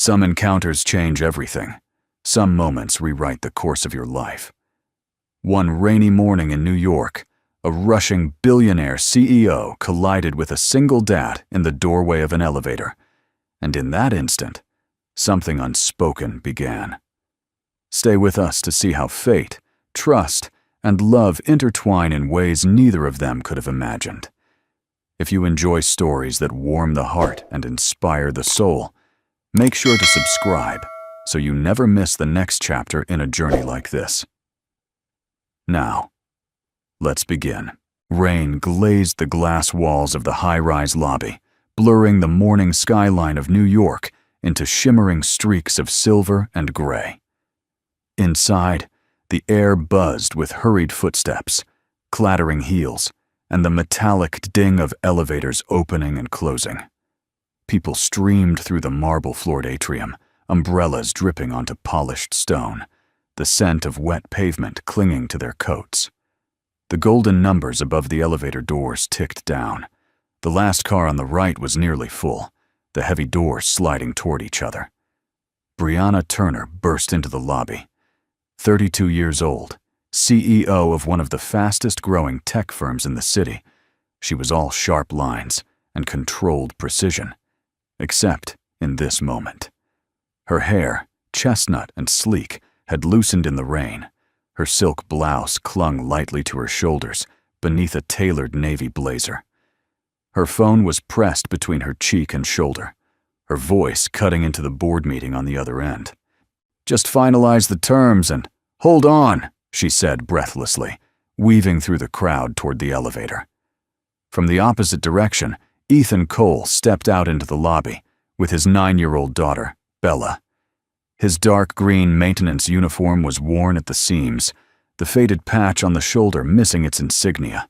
Some encounters change everything. Some moments rewrite the course of your life. One rainy morning in New York, a rushing billionaire CEO collided with a single dad in the doorway of an elevator, and in that instant, something unspoken began. Stay with us to see how fate, trust, and love intertwine in ways neither of them could have imagined. If you enjoy stories that warm the heart and inspire the soul, make sure to subscribe so you never miss the next chapter in a journey like this. Now, let's begin. Rain glazed the glass walls of the high-rise lobby, blurring the morning skyline of New York into shimmering streaks of silver and gray. Inside, the air buzzed with hurried footsteps, clattering heels, and the metallic ding of elevators opening and closing. People streamed through the marble-floored atrium, umbrellas dripping onto polished stone, the scent of wet pavement clinging to their coats. The golden numbers above the elevator doors ticked down. The last car on the right was nearly full, the heavy doors sliding toward each other. Brianna Turner burst into the lobby. 32 years old, CEO of one of the fastest-growing tech firms in the city, she was all sharp lines and controlled precision, except in this moment. Her hair, chestnut and sleek, had loosened in the rain. Her silk blouse clung lightly to her shoulders beneath a tailored navy blazer. Her phone was pressed between her cheek and shoulder, her voice cutting into the board meeting on the other end. "Just finalize the terms and hold on," she said breathlessly, weaving through the crowd toward the elevator. From the opposite direction, Ethan Cole stepped out into the lobby with his 9-year-old daughter, Bella. His dark green maintenance uniform was worn at the seams, the faded patch on the shoulder missing its insignia.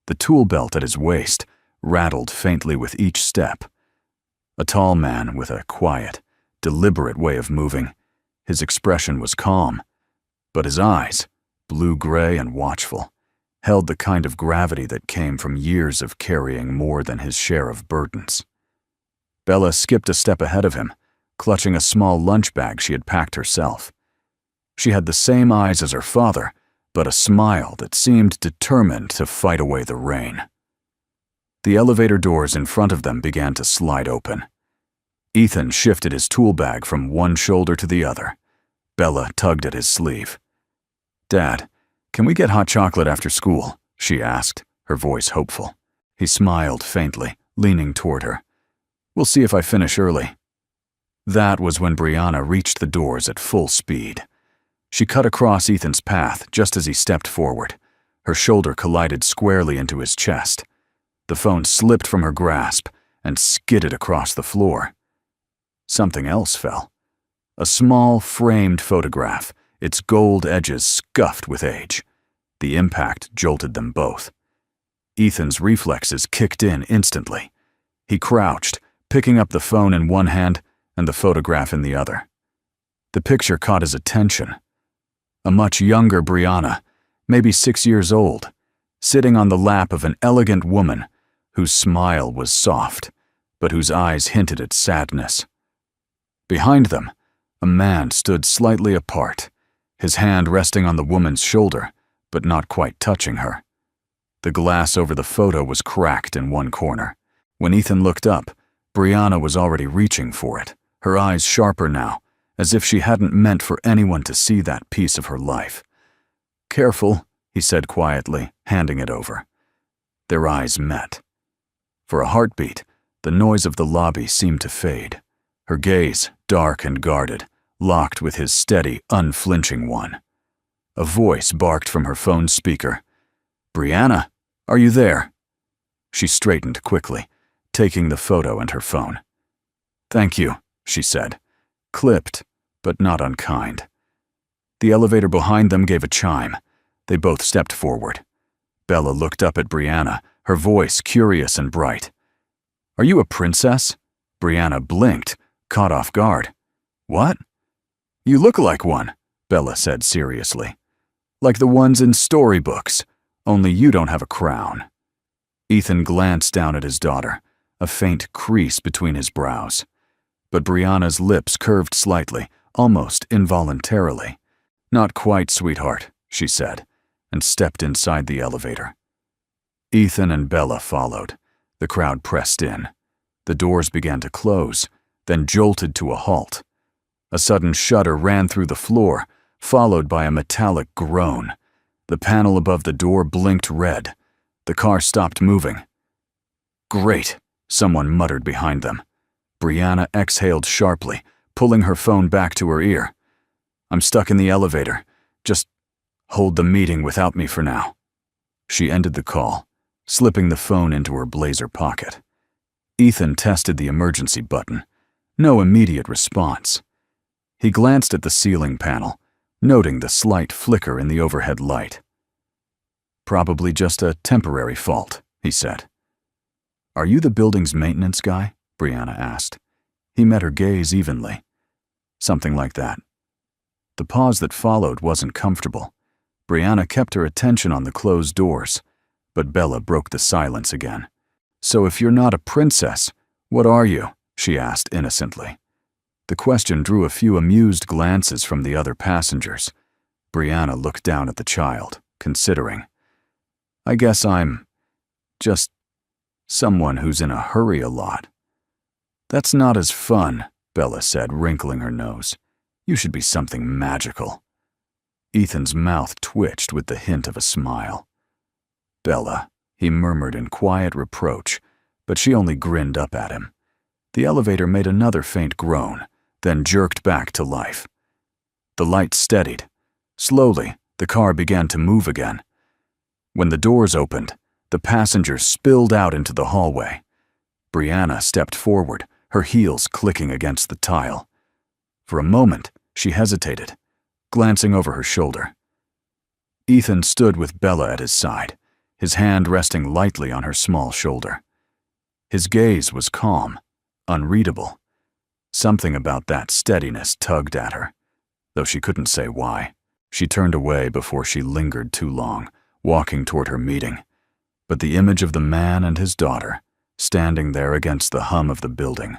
The tool belt at his waist rattled faintly with each step. A tall man with a quiet, deliberate way of moving. His expression was calm, but his eyes, blue-gray and watchful, held the kind of gravity that came from years of carrying more than his share of burdens. Bella skipped a step ahead of him, clutching a small lunch bag she had packed herself. She had the same eyes as her father, but a smile that seemed determined to fight away the rain. The elevator doors in front of them began to slide open. Ethan shifted his tool bag from one shoulder to the other. Bella tugged at his sleeve. "Dad, can we get hot chocolate after school?" she asked, her voice hopeful. He smiled faintly, leaning toward her. "We'll see if I finish early." That was when Brianna reached the doors at full speed. She cut across Ethan's path just as he stepped forward. Her shoulder collided squarely into his chest. The phone slipped from her grasp and skidded across the floor. Something else fell. A small, framed photograph, its gold edges scuffed with age. The impact jolted them both. Ethan's reflexes kicked in instantly. He crouched, picking up the phone in one hand and the photograph in the other. The picture caught his attention. A much younger Brianna, maybe 6 years old, sitting on the lap of an elegant woman whose smile was soft, but whose eyes hinted at sadness. Behind them, a man stood slightly apart, his hand resting on the woman's shoulder, but not quite touching her. The glass over the photo was cracked in one corner. When Ethan looked up, Brianna was already reaching for it, her eyes sharper now, as if she hadn't meant for anyone to see that piece of her life. "Careful," he said quietly, handing it over. Their eyes met. For a heartbeat, the noise of the lobby seemed to fade. Her gaze, dark and guarded, locked with his steady, unflinching one. A voice barked from her phone speaker. "Brianna, are you there?" She straightened quickly, taking the photo and her phone. "Thank you," she said, clipped, but not unkind. The elevator behind them gave a chime. They both stepped forward. Bella looked up at Brianna, her voice curious and bright. "Are you a princess?" Brianna blinked, caught off guard. "What?" "You look like one," Bella said seriously. "Like the ones in storybooks, only you don't have a crown." Ethan glanced down at his daughter, a faint crease between his brows. But Brianna's lips curved slightly, almost involuntarily. "Not quite, sweetheart," she said, and stepped inside the elevator. Ethan and Bella followed. The crowd pressed in. The doors began to close, then jolted to a halt. A sudden shudder ran through the floor, followed by a metallic groan. The panel above the door blinked red. The car stopped moving. "Great," someone muttered behind them. Brianna exhaled sharply, pulling her phone back to her ear. "I'm stuck in the elevator. Just hold the meeting without me for now." She ended the call, slipping the phone into her blazer pocket. Ethan tested the emergency button. No immediate response. He glanced at the ceiling panel, noting the slight flicker in the overhead light. "Probably just a temporary fault," he said. "Are you the building's maintenance guy?" Brianna asked. He met her gaze evenly. "Something like that." The pause that followed wasn't comfortable. Brianna kept her attention on the closed doors, but Bella broke the silence again. "So if you're not a princess, what are you?" she asked innocently. The question drew a few amused glances from the other passengers. Brianna looked down at the child, considering. "I guess I'm just someone who's in a hurry a lot." "That's not as fun," Bella said, wrinkling her nose. "You should be something magical." Ethan's mouth twitched with the hint of a smile. "Bella," he murmured in quiet reproach, but she only grinned up at him. The elevator made another faint groan, then jerked back to life. The light steadied. Slowly, the car began to move again. When the doors opened, the passengers spilled out into the hallway. Brianna stepped forward, her heels clicking against the tile. For a moment, she hesitated, glancing over her shoulder. Ethan stood with Bella at his side, his hand resting lightly on her small shoulder. His gaze was calm, unreadable. Something about that steadiness tugged at her, though she couldn't say why. She turned away before she lingered too long, walking toward her meeting. But the image of the man and his daughter, standing there against the hum of the building,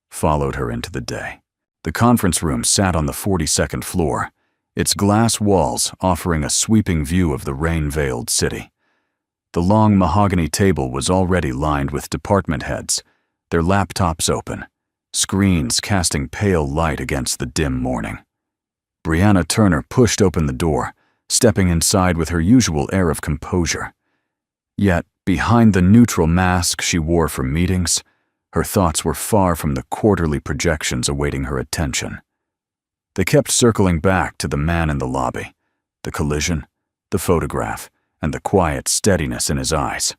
followed her into the day. The conference room sat on the 42nd floor, its glass walls offering a sweeping view of the rain-veiled city. The long mahogany table was already lined with department heads, their laptops open, screens casting pale light against the dim morning. Brianna Turner pushed open the door, stepping inside with her usual air of composure. Yet, behind the neutral mask she wore for meetings, her thoughts were far from the quarterly projections awaiting her attention. They kept circling back to the man in the lobby, the collision, the photograph, and the quiet steadiness in his eyes.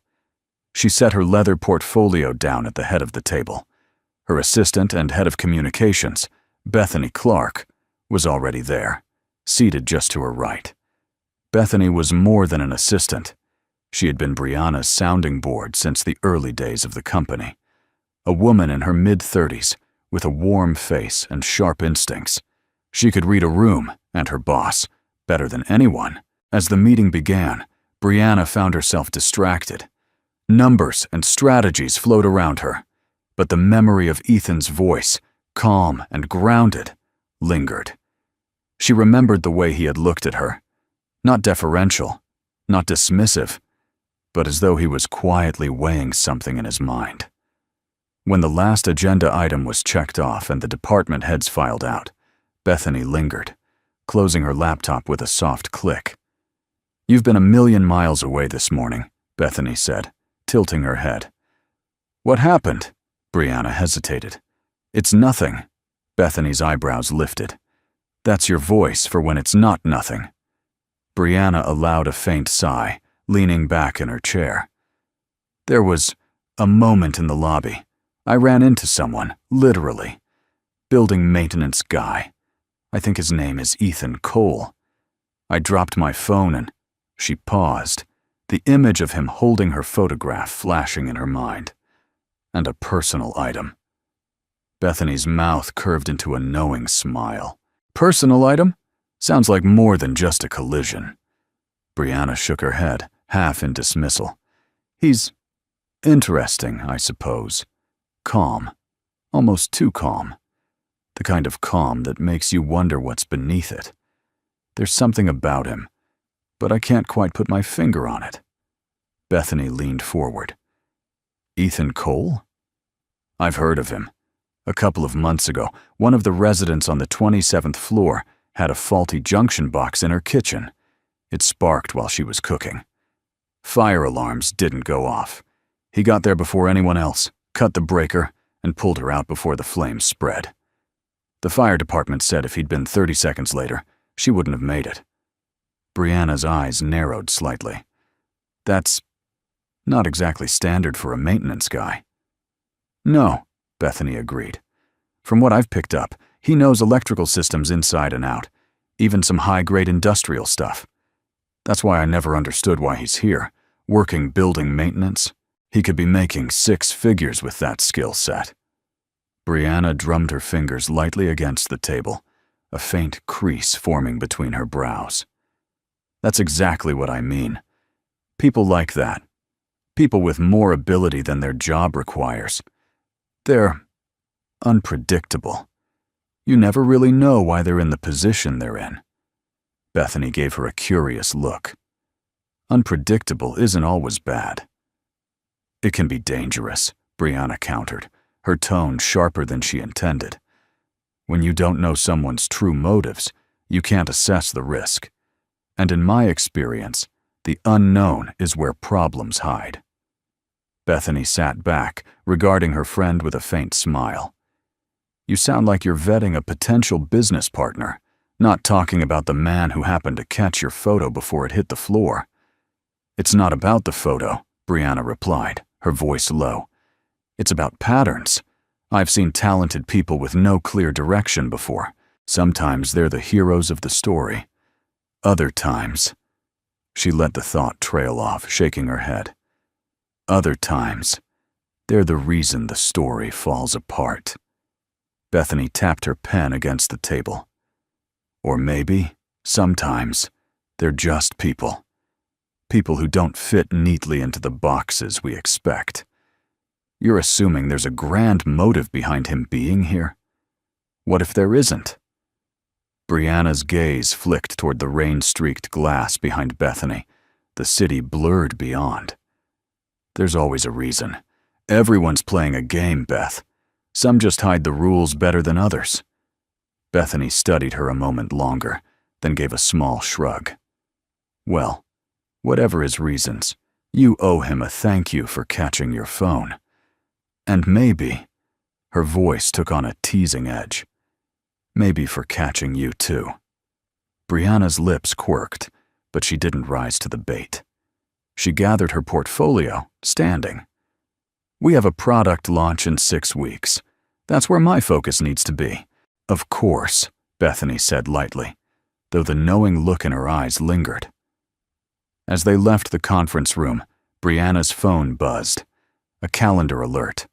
She set her leather portfolio down at the head of the table. Her assistant and head of communications, Bethany Clark, was already there, seated just to her right. Bethany was more than an assistant. She had been Brianna's sounding board since the early days of the company. A woman in her mid-30s, with a warm face and sharp instincts. She could read a room, and her boss, better than anyone. As the meeting began, Brianna found herself distracted. Numbers and strategies flowed around her, but the memory of Ethan's voice, calm and grounded, lingered. She remembered the way he had looked at her, not deferential, not dismissive, but as though he was quietly weighing something in his mind. When the last agenda item was checked off and the department heads filed out, Bethany lingered, closing her laptop with a soft click. "You've been a million miles away this morning," Bethany said, tilting her head. "What happened?" Brianna hesitated. "It's nothing." Bethany's eyebrows lifted. "That's your voice for when it's not nothing." Brianna allowed a faint sigh, leaning back in her chair. "There was a moment in the lobby. I ran into someone, literally. Building maintenance guy. I think his name is Ethan Cole. I dropped my phone and..." She paused, the image of him holding her photograph flashing in her mind. "And a personal item." Bethany's mouth curved into a knowing smile. "Personal item? Sounds like more than just a collision." Brianna shook her head, half in dismissal. "He's interesting, I suppose. Calm. Almost too calm. The kind of calm that makes you wonder what's beneath it. There's something about him, but I can't quite put my finger on it. Bethany leaned forward. Ethan Cole? I've heard of him. A couple of months ago, one of the residents on the 27th floor had a faulty junction box in her kitchen. It sparked while she was cooking. Fire alarms didn't go off. He got there before anyone else, cut the breaker, and pulled her out before the flames spread. The fire department said if he'd been 30 seconds later, she wouldn't have made it. Brianna's eyes narrowed slightly. That's not exactly standard for a maintenance guy. No, Bethany agreed. From what I've picked up, he knows electrical systems inside and out, even some high-grade industrial stuff. That's why I never understood why he's here, working building maintenance. He could be making 6 figures with that skill set. Brianna drummed her fingers lightly against the table, a faint crease forming between her brows. That's exactly what I mean. People like that. People with more ability than their job requires. They're unpredictable. You never really know why they're in the position they're in. Bethany gave her a curious look. Unpredictable isn't always bad. It can be dangerous, Brianna countered, her tone sharper than she intended. When you don't know someone's true motives, you can't assess the risk. And in my experience, the unknown is where problems hide. Bethany sat back, regarding her friend with a faint smile. You sound like you're vetting a potential business partner, not talking about the man who happened to catch your photo before it hit the floor. It's not about the photo, Brianna replied, her voice low. It's about patterns. I've seen talented people with no clear direction before. Sometimes they're the heroes of the story. Other times, she let the thought trail off, shaking her head. Other times, they're the reason the story falls apart. Bethany tapped her pen against the table. Or maybe, sometimes, they're just people. People who don't fit neatly into the boxes we expect. You're assuming there's a grand motive behind him being here? What if there isn't? Brianna's gaze flicked toward the rain-streaked glass behind Bethany, the city blurred beyond. There's always a reason. Everyone's playing a game, Beth. Some just hide the rules better than others. Bethany studied her a moment longer, then gave a small shrug. Well, whatever his reasons, you owe him a thank you for catching your phone. And maybe, her voice took on a teasing edge, maybe for catching you too. Brianna's lips quirked, but she didn't rise to the bait. She gathered her portfolio, standing. We have a product launch in 6 weeks. That's where my focus needs to be. Of course, Bethany said lightly, though the knowing look in her eyes lingered. As they left the conference room, Brianna's phone buzzed. A calendar alert,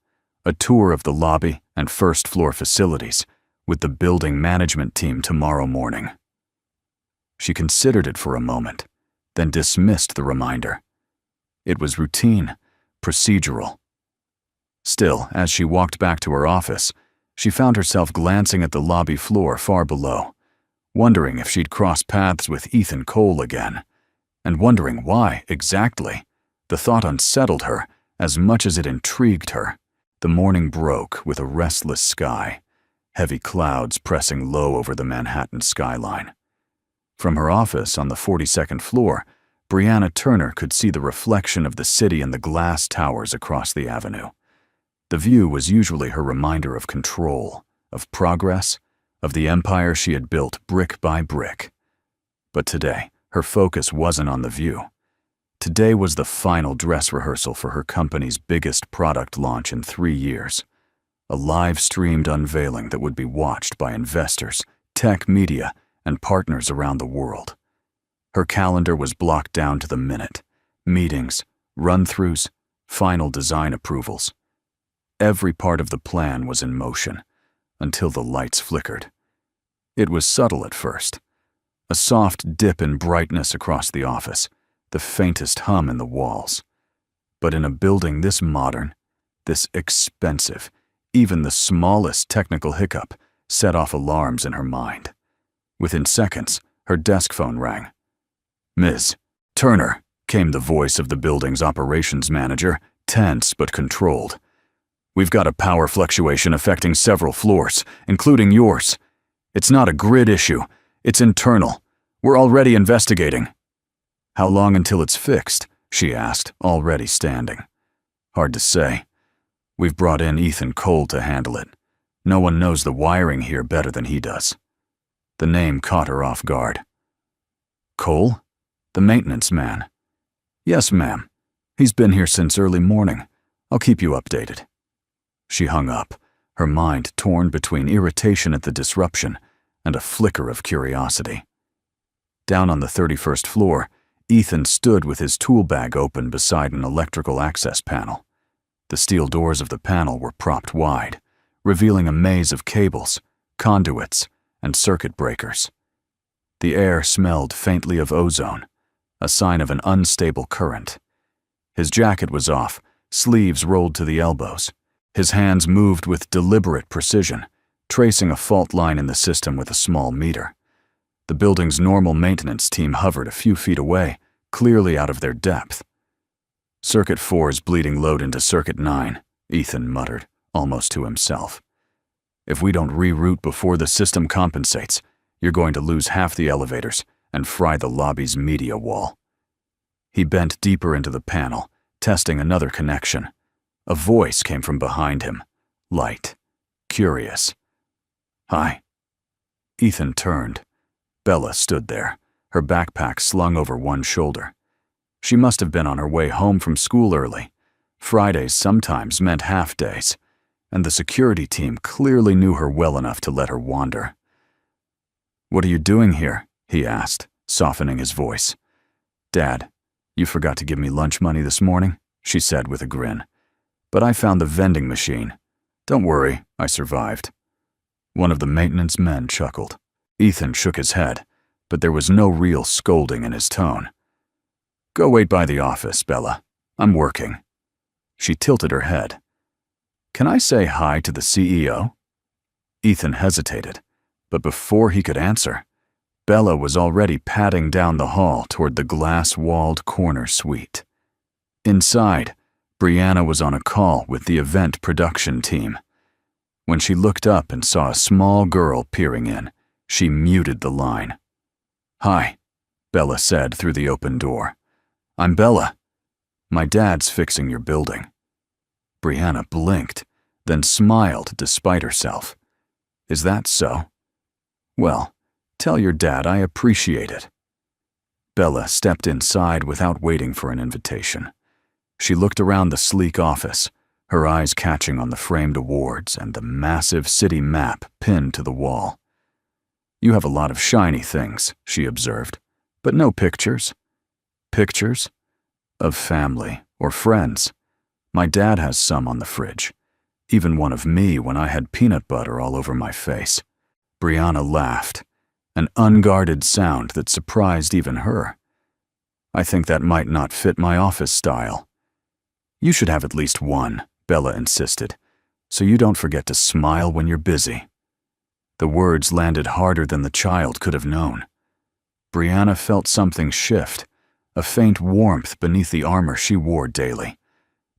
a tour of the lobby and first-floor facilities, with the building management team tomorrow morning. She considered it for a moment, then dismissed the reminder. It was routine, procedural. Still, as she walked back to her office, she found herself glancing at the lobby floor far below, wondering if she'd cross paths with Ethan Cole again, and wondering why, exactly. The thought unsettled her as much as it intrigued her. The morning broke with a restless sky, heavy clouds pressing low over the Manhattan skyline. From her office on the 42nd floor, Brianna Turner could see the reflection of the city in the glass towers across the avenue. The view was usually her reminder of control, of progress, of the empire she had built brick by brick. But today, her focus wasn't on the view. Today was the final dress rehearsal for her company's biggest product launch in 3 years. A live-streamed unveiling that would be watched by investors, tech media, and partners around the world. Her calendar was blocked down to the minute. Meetings, run-throughs, final design approvals. Every part of the plan was in motion, until the lights flickered. It was subtle at first. A soft dip in brightness across the office, the faintest hum in the walls. But in a building this modern, this expensive, even the smallest technical hiccup set off alarms in her mind. Within seconds, her desk phone rang. "Ms. Turner," came the voice of the building's operations manager, tense but controlled. "We've got a power fluctuation affecting several floors, including yours. It's not a grid issue, it's internal. We're already investigating." "How long until it's fixed?" she asked, already standing. "Hard to say. We've brought in Ethan Cole to handle it. No one knows the wiring here better than he does." The name caught her off guard. "Cole? The maintenance man?" "Yes, ma'am. He's been here since early morning. I'll keep you updated." She hung up, her mind torn between irritation at the disruption and a flicker of curiosity. Down on the 31st floor, Ethan stood with his tool bag open beside an electrical access panel. The steel doors of the panel were propped wide, revealing a maze of cables, conduits, and circuit breakers. The air smelled faintly of ozone, a sign of an unstable current. His jacket was off, sleeves rolled to the elbows. His hands moved with deliberate precision, tracing a fault line in the system with a small meter. The building's normal maintenance team hovered a few feet away, clearly out of their depth. "Circuit 4's bleeding load into Circuit 9, Ethan muttered, almost to himself. "If we don't reroute before the system compensates, you're going to lose half the elevators and fry the lobby's media wall." He bent deeper into the panel, testing another connection. A voice came from behind him, light, curious. "Hi." Ethan turned. Bella stood there, her backpack slung over one shoulder. She must have been on her way home from school early. Fridays sometimes meant half-days, and the security team clearly knew her well enough to let her wander. "What are you doing here?" he asked, softening his voice. "Dad, you forgot to give me lunch money this morning," she said with a grin. "But I found the vending machine. Don't worry, I survived." One of the maintenance men chuckled. Ethan shook his head, but there was no real scolding in his tone. "Go wait by the office, Bella. I'm working." She tilted her head. "Can I say hi to the CEO?" Ethan hesitated, but before he could answer, Bella was already padding down the hall toward the glass-walled corner suite. Inside, Brianna was on a call with the event production team. When she looked up and saw a small girl peering in, she muted the line. "Hi," Bella said through the open door. "I'm Bella. My dad's fixing your building." Brianna blinked, then smiled despite herself. "Is that so? Well, tell your dad I appreciate it." Bella stepped inside without waiting for an invitation. She looked around the sleek office, her eyes catching on the framed awards and the massive city map pinned to the wall. "You have a lot of shiny things," she observed, "but no pictures." "Pictures? Of family or friends. My dad has some on the fridge. Even one of me when I had peanut butter all over my face." Brianna laughed, an unguarded sound that surprised even her. "I think that might not fit my office style." "You should have at least one," Bella insisted, "so you don't forget to smile when you're busy." The words landed harder than the child could have known. Brianna felt something shift, a faint warmth beneath the armor she wore daily.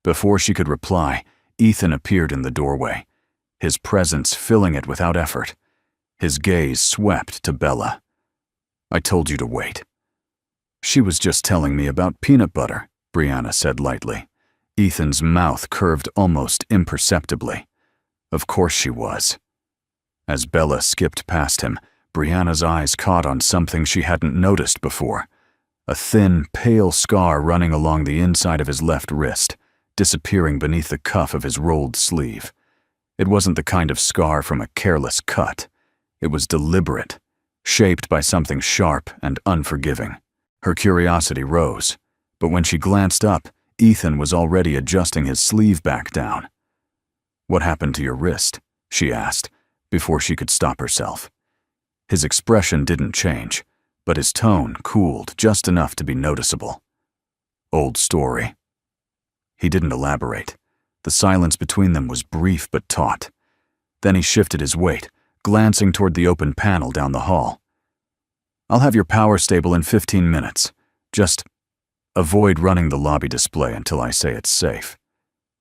Before she could reply, Ethan appeared in the doorway, his presence filling it without effort. His gaze swept to Bella. "I told you to wait." "She was just telling me about peanut butter," Brianna said lightly. Ethan's mouth curved almost imperceptibly. Of course she was. As Bella skipped past him, Brianna's eyes caught on something she hadn't noticed before. A thin, pale scar running along the inside of his left wrist, disappearing beneath the cuff of his rolled sleeve. It wasn't the kind of scar from a careless cut. It was deliberate, shaped by something sharp and unforgiving. Her curiosity rose, but when she glanced up, Ethan was already adjusting his sleeve back down. "What happened to your wrist?" she asked, before she could stop herself. His expression didn't change, but his tone cooled just enough to be noticeable. "Old story." He didn't elaborate. The silence between them was brief but taut. Then he shifted his weight, glancing toward the open panel down the hall. "I'll have your power stable in 15 minutes. Just avoid running the lobby display until I say it's safe."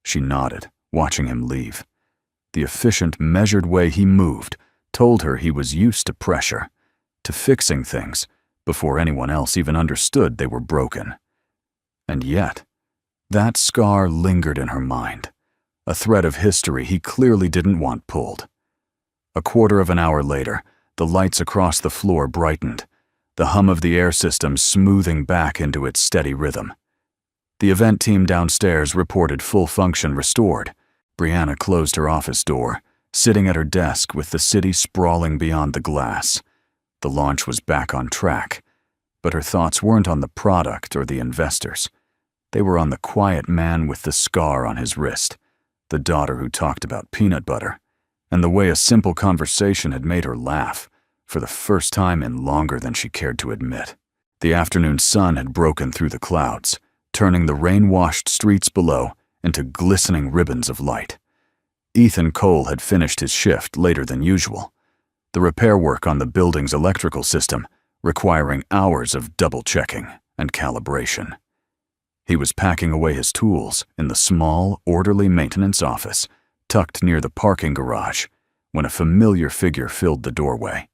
She nodded, watching him leave. The efficient, measured way he moved told her he was used to pressure, to fixing things before anyone else even understood they were broken. And yet, that scar lingered in her mind, a thread of history he clearly didn't want pulled. A quarter of an hour later, the lights across the floor brightened, the hum of the air system smoothing back into its steady rhythm. The event team downstairs reported full function restored. Brianna closed her office door, sitting at her desk with the city sprawling beyond the glass. The launch was back on track, but her thoughts weren't on the product or the investors. They were on the quiet man with the scar on his wrist, the daughter who talked about peanut butter, and the way a simple conversation had made her laugh, for the first time in longer than she cared to admit. The afternoon sun had broken through the clouds, turning the rain-washed streets below into glistening ribbons of light. Ethan Cole had finished his shift later than usual, the repair work on the building's electrical system requiring hours of double-checking and calibration. He was packing away his tools in the small, orderly maintenance office tucked near the parking garage when a familiar figure filled the doorway.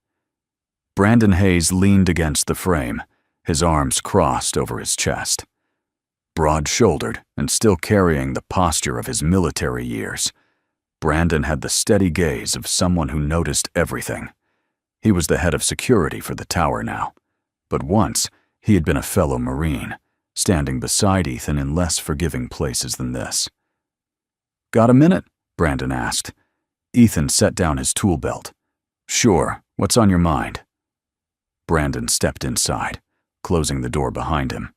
Brandon Hayes leaned against the frame, his arms crossed over his chest. Broad-shouldered and still carrying the posture of his military years, Brandon had the steady gaze of someone who noticed everything. He was the head of security for the tower now, but once he had been a fellow Marine, standing beside Ethan in less forgiving places than this. "Got a minute?" Brandon asked. Ethan set down his tool belt. "Sure, what's on your mind?" Brandon stepped inside, closing the door behind him.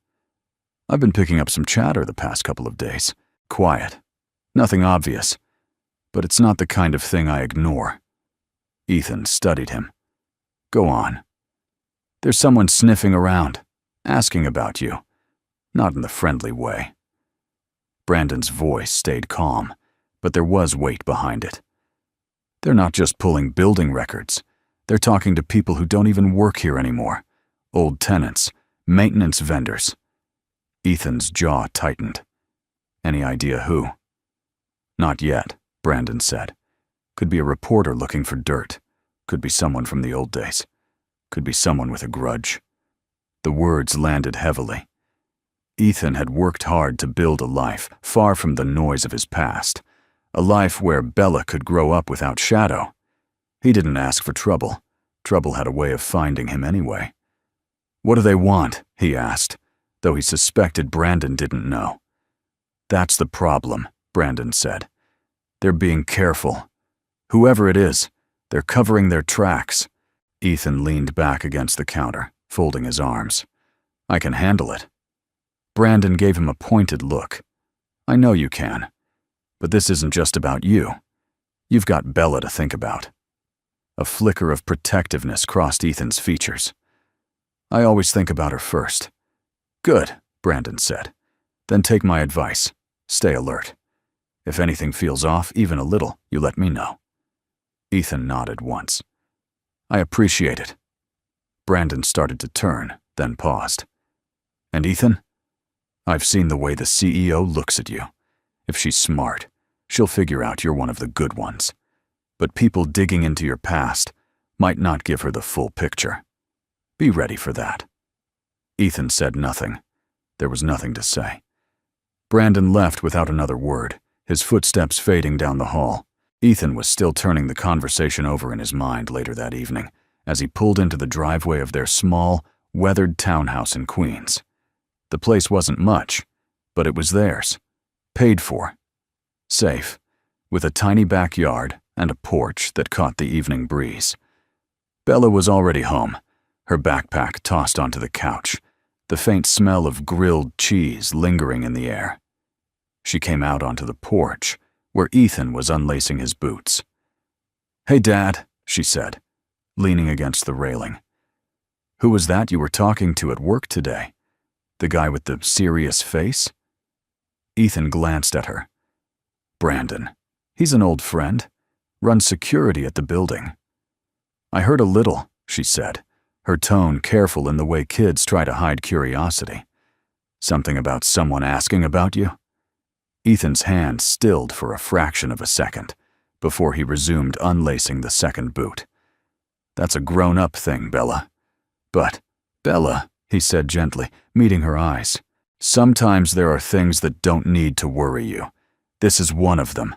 "I've been picking up some chatter the past couple of days. Quiet. Nothing obvious. But it's not the kind of thing I ignore." Ethan studied him. "Go on." "There's someone sniffing around, asking about you. Not in the friendly way." Brandon's voice stayed calm, but there was weight behind it. "They're not just pulling building records. They're talking to people who don't even work here anymore. Old tenants, maintenance vendors." Ethan's jaw tightened. "Any idea who?" "Not yet," Brandon said. "Could be a reporter looking for dirt. Could be someone from the old days. Could be someone with a grudge." The words landed heavily. Ethan had worked hard to build a life far from the noise of his past, a life where Bella could grow up without shadow. He didn't ask for trouble. Trouble had a way of finding him anyway. "What do they want?" he asked, though he suspected Brandon didn't know. "That's the problem," Brandon said. "They're being careful. Whoever it is, they're covering their tracks." Ethan leaned back against the counter, folding his arms. "I can handle it." Brandon gave him a pointed look. "I know you can. But this isn't just about you. You've got Bella to think about." A flicker of protectiveness crossed Ethan's features. "I always think about her first." "Good," Brandon said. "Then take my advice. Stay alert. If anything feels off, even a little, you let me know." Ethan nodded once. "I appreciate it." Brandon started to turn, then paused. "And Ethan? I've seen the way the CEO looks at you. If she's smart, she'll figure out you're one of the good ones. But people digging into your past might not give her the full picture. Be ready for that." Ethan said nothing. There was nothing to say. Brandon left without another word, his footsteps fading down the hall. Ethan was still turning the conversation over in his mind later that evening as he pulled into the driveway of their small, weathered townhouse in Queens. The place wasn't much, but it was theirs. Paid for. Safe, with a tiny backyard and a porch that caught the evening breeze. Bella was already home, her backpack tossed onto the couch, the faint smell of grilled cheese lingering in the air. She came out onto the porch, where Ethan was unlacing his boots. "Hey, Dad," she said, leaning against the railing. "Who was that you were talking to at work today? The guy with the serious face?" Ethan glanced at her. "Brandon. He's an old friend. Runs security at the building." I heard a little, she said, her tone careful in the way kids try to hide curiosity. Something about someone asking about you? Ethan's hand stilled for a fraction of a second before he resumed unlacing the second boot. That's a grown-up thing, Bella. But, Bella, he said gently, meeting her eyes, sometimes there are things that don't need to worry you. This is one of them.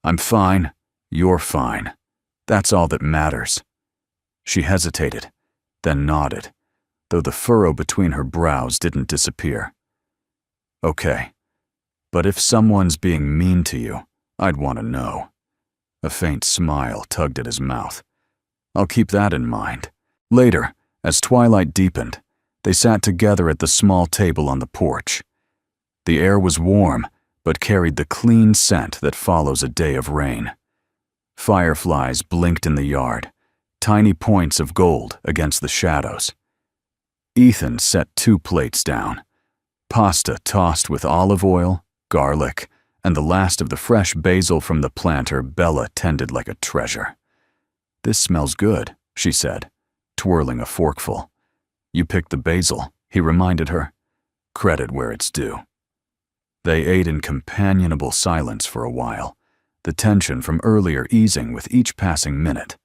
I'm fine. You're fine. That's all that matters. She hesitated, then nodded, though the furrow between her brows didn't disappear. Okay. But if someone's being mean to you, I'd want to know. A faint smile tugged at his mouth. I'll keep that in mind. Later, as twilight deepened, they sat together at the small table on the porch. The air was warm, but carried the clean scent that follows a day of rain. Fireflies blinked in the yard, tiny points of gold against the shadows. Ethan set 2 plates down, pasta tossed with olive oil, garlic, and the last of the fresh basil from the planter Bella tended like a treasure. This smells good, she said, twirling a forkful. You picked the basil, he reminded her. Credit where it's due. They ate in companionable silence for a while, the tension from earlier easing with each passing minute.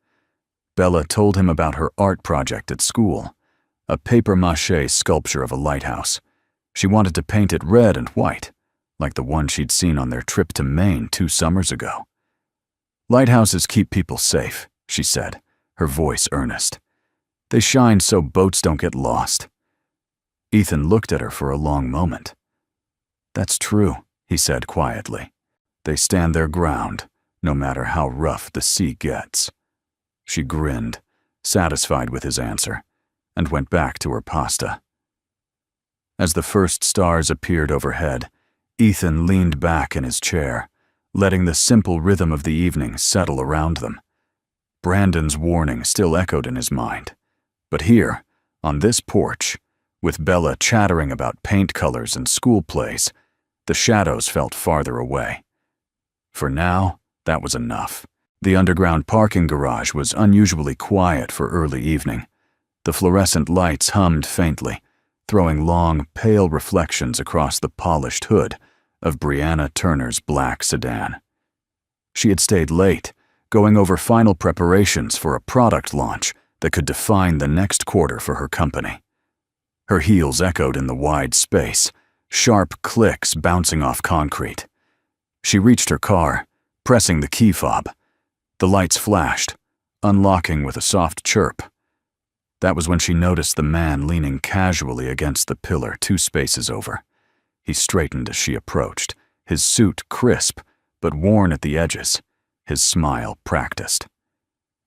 Bella told him about her art project at school, a papier-mâché sculpture of a lighthouse. She wanted to paint it red and white, like the one she'd seen on their trip to Maine 2 summers ago. Lighthouses keep people safe, she said, her voice earnest. They shine so boats don't get lost. Ethan looked at her for a long moment. That's true, he said quietly. They stand their ground, no matter how rough the sea gets. She grinned, satisfied with his answer, and went back to her pasta. As the first stars appeared overhead, Ethan leaned back in his chair, letting the simple rhythm of the evening settle around them. Brandon's warning still echoed in his mind. But here, on this porch, with Bella chattering about paint colors and school plays, the shadows felt farther away. For now, that was enough. The underground parking garage was unusually quiet for early evening. The fluorescent lights hummed faintly, throwing long, pale reflections across the polished hood of Brianna Turner's black sedan. She had stayed late, going over final preparations for a product launch that could define the next quarter for her company. Her heels echoed in the wide space, sharp clicks bouncing off concrete. She reached her car, pressing the key fob. The lights flashed, unlocking with a soft chirp. That was when she noticed the man leaning casually against the pillar 2 spaces over. He straightened as she approached, his suit crisp but worn at the edges, his smile practiced.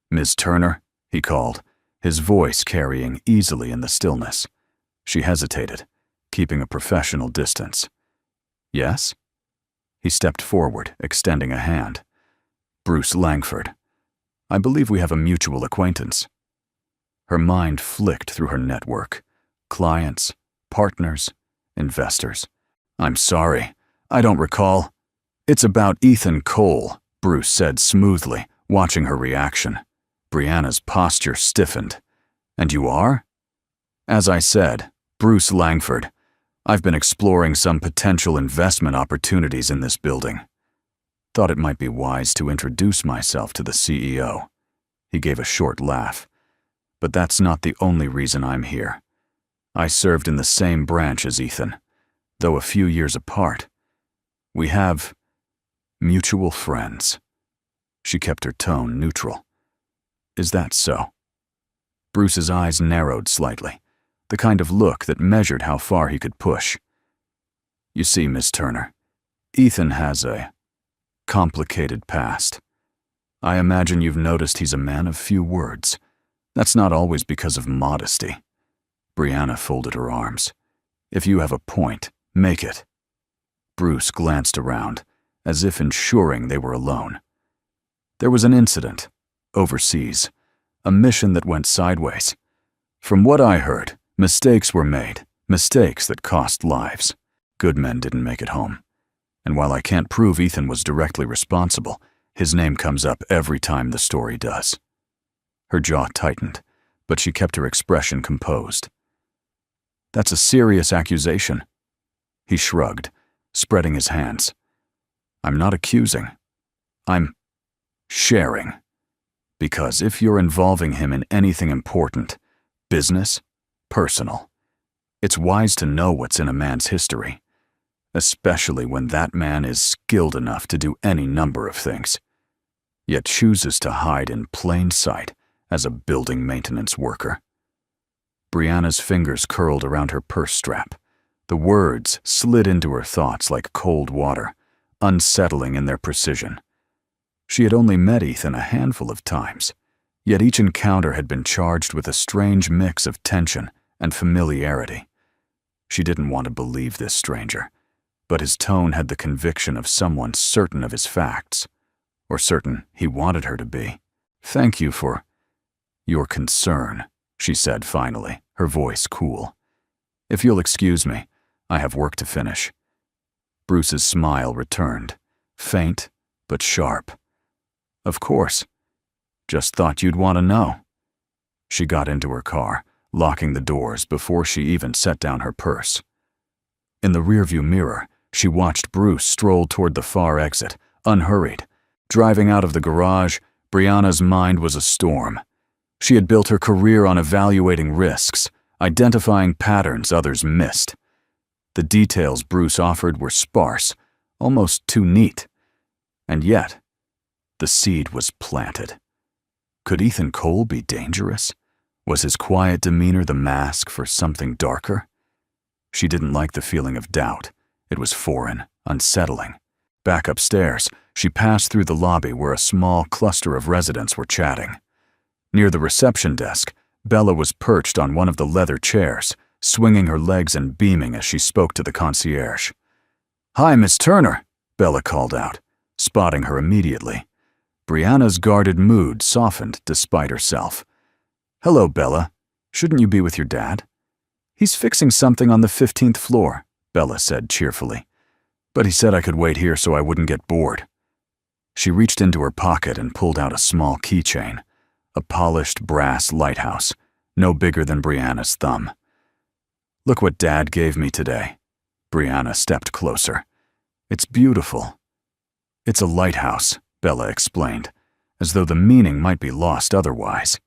Ms. Turner, he called, his voice carrying easily in the stillness. She hesitated, keeping a professional distance. Yes? He stepped forward, extending a hand. Bruce Langford. I believe we have a mutual acquaintance. Her mind flicked through her network. Clients, partners, investors. I'm sorry, I don't recall. It's about Ethan Cole, Bruce said smoothly, watching her reaction. Brianna's posture stiffened. And you are? As I said, Bruce Langford. I've been exploring some potential investment opportunities in this building. Thought it might be wise to introduce myself to the CEO. He gave a short laugh. But that's not the only reason I'm here. I served in the same branch as Ethan, though a few years apart. We have mutual friends. She kept her tone neutral. Is that so? Bruce's eyes narrowed slightly, the kind of look that measured how far he could push. You see, Miss Turner, Ethan has a complicated past. I imagine you've noticed he's a man of few words. That's not always because of modesty. Brianna folded her arms. If you have a point, make it. Bruce glanced around, as if ensuring they were alone. There was an incident, overseas, a mission that went sideways. From what I heard, mistakes were made, mistakes that cost lives. Good men didn't make it home. And while I can't prove Ethan was directly responsible, his name comes up every time the story does. Her jaw tightened, but she kept her expression composed. "That's a serious accusation." He shrugged, spreading his hands. "I'm not accusing. I'm sharing. Because if you're involving him in anything important, business, personal, it's wise to know what's in a man's history, especially when that man is skilled enough to do any number of things, yet chooses to hide in plain sight as a building maintenance worker." Brianna's fingers curled around her purse strap. The words slid into her thoughts like cold water, unsettling in their precision. She had only met Ethan a handful of times, yet each encounter had been charged with a strange mix of tension and familiarity. She didn't want to believe this stranger, but his tone had the conviction of someone certain of his facts, or certain he wanted her to be. "Thank you for your concern," she said finally, her voice cool. "If you'll excuse me, I have work to finish." Bruce's smile returned, faint but sharp. "Of course. Just thought you'd want to know." She got into her car, locking the doors before she even set down her purse. In the rearview mirror, she watched Bruce stroll toward the far exit, unhurried. Driving out of the garage, Brianna's mind was a storm. She had built her career on evaluating risks, identifying patterns others missed. The details Bruce offered were sparse, almost too neat. And yet, the seed was planted. Could Ethan Cole be dangerous? Was his quiet demeanor the mask for something darker? She didn't like the feeling of doubt. It was foreign, unsettling. Back upstairs, she passed through the lobby where a small cluster of residents were chatting. Near the reception desk, Bella was perched on one of the leather chairs, swinging her legs and beaming as she spoke to the concierge. "Hi, Miss Turner," Bella called out, spotting her immediately. Brianna's guarded mood softened despite herself. "Hello, Bella. Shouldn't you be with your dad?" "He's fixing something on the 15th floor, Bella said cheerfully. "But he said I could wait here so I wouldn't get bored." She reached into her pocket and pulled out a small keychain, a polished brass lighthouse, no bigger than Brianna's thumb. "Look what Dad gave me today." Brianna stepped closer. "It's beautiful." "It's a lighthouse," Bella explained, as though the meaning might be lost otherwise.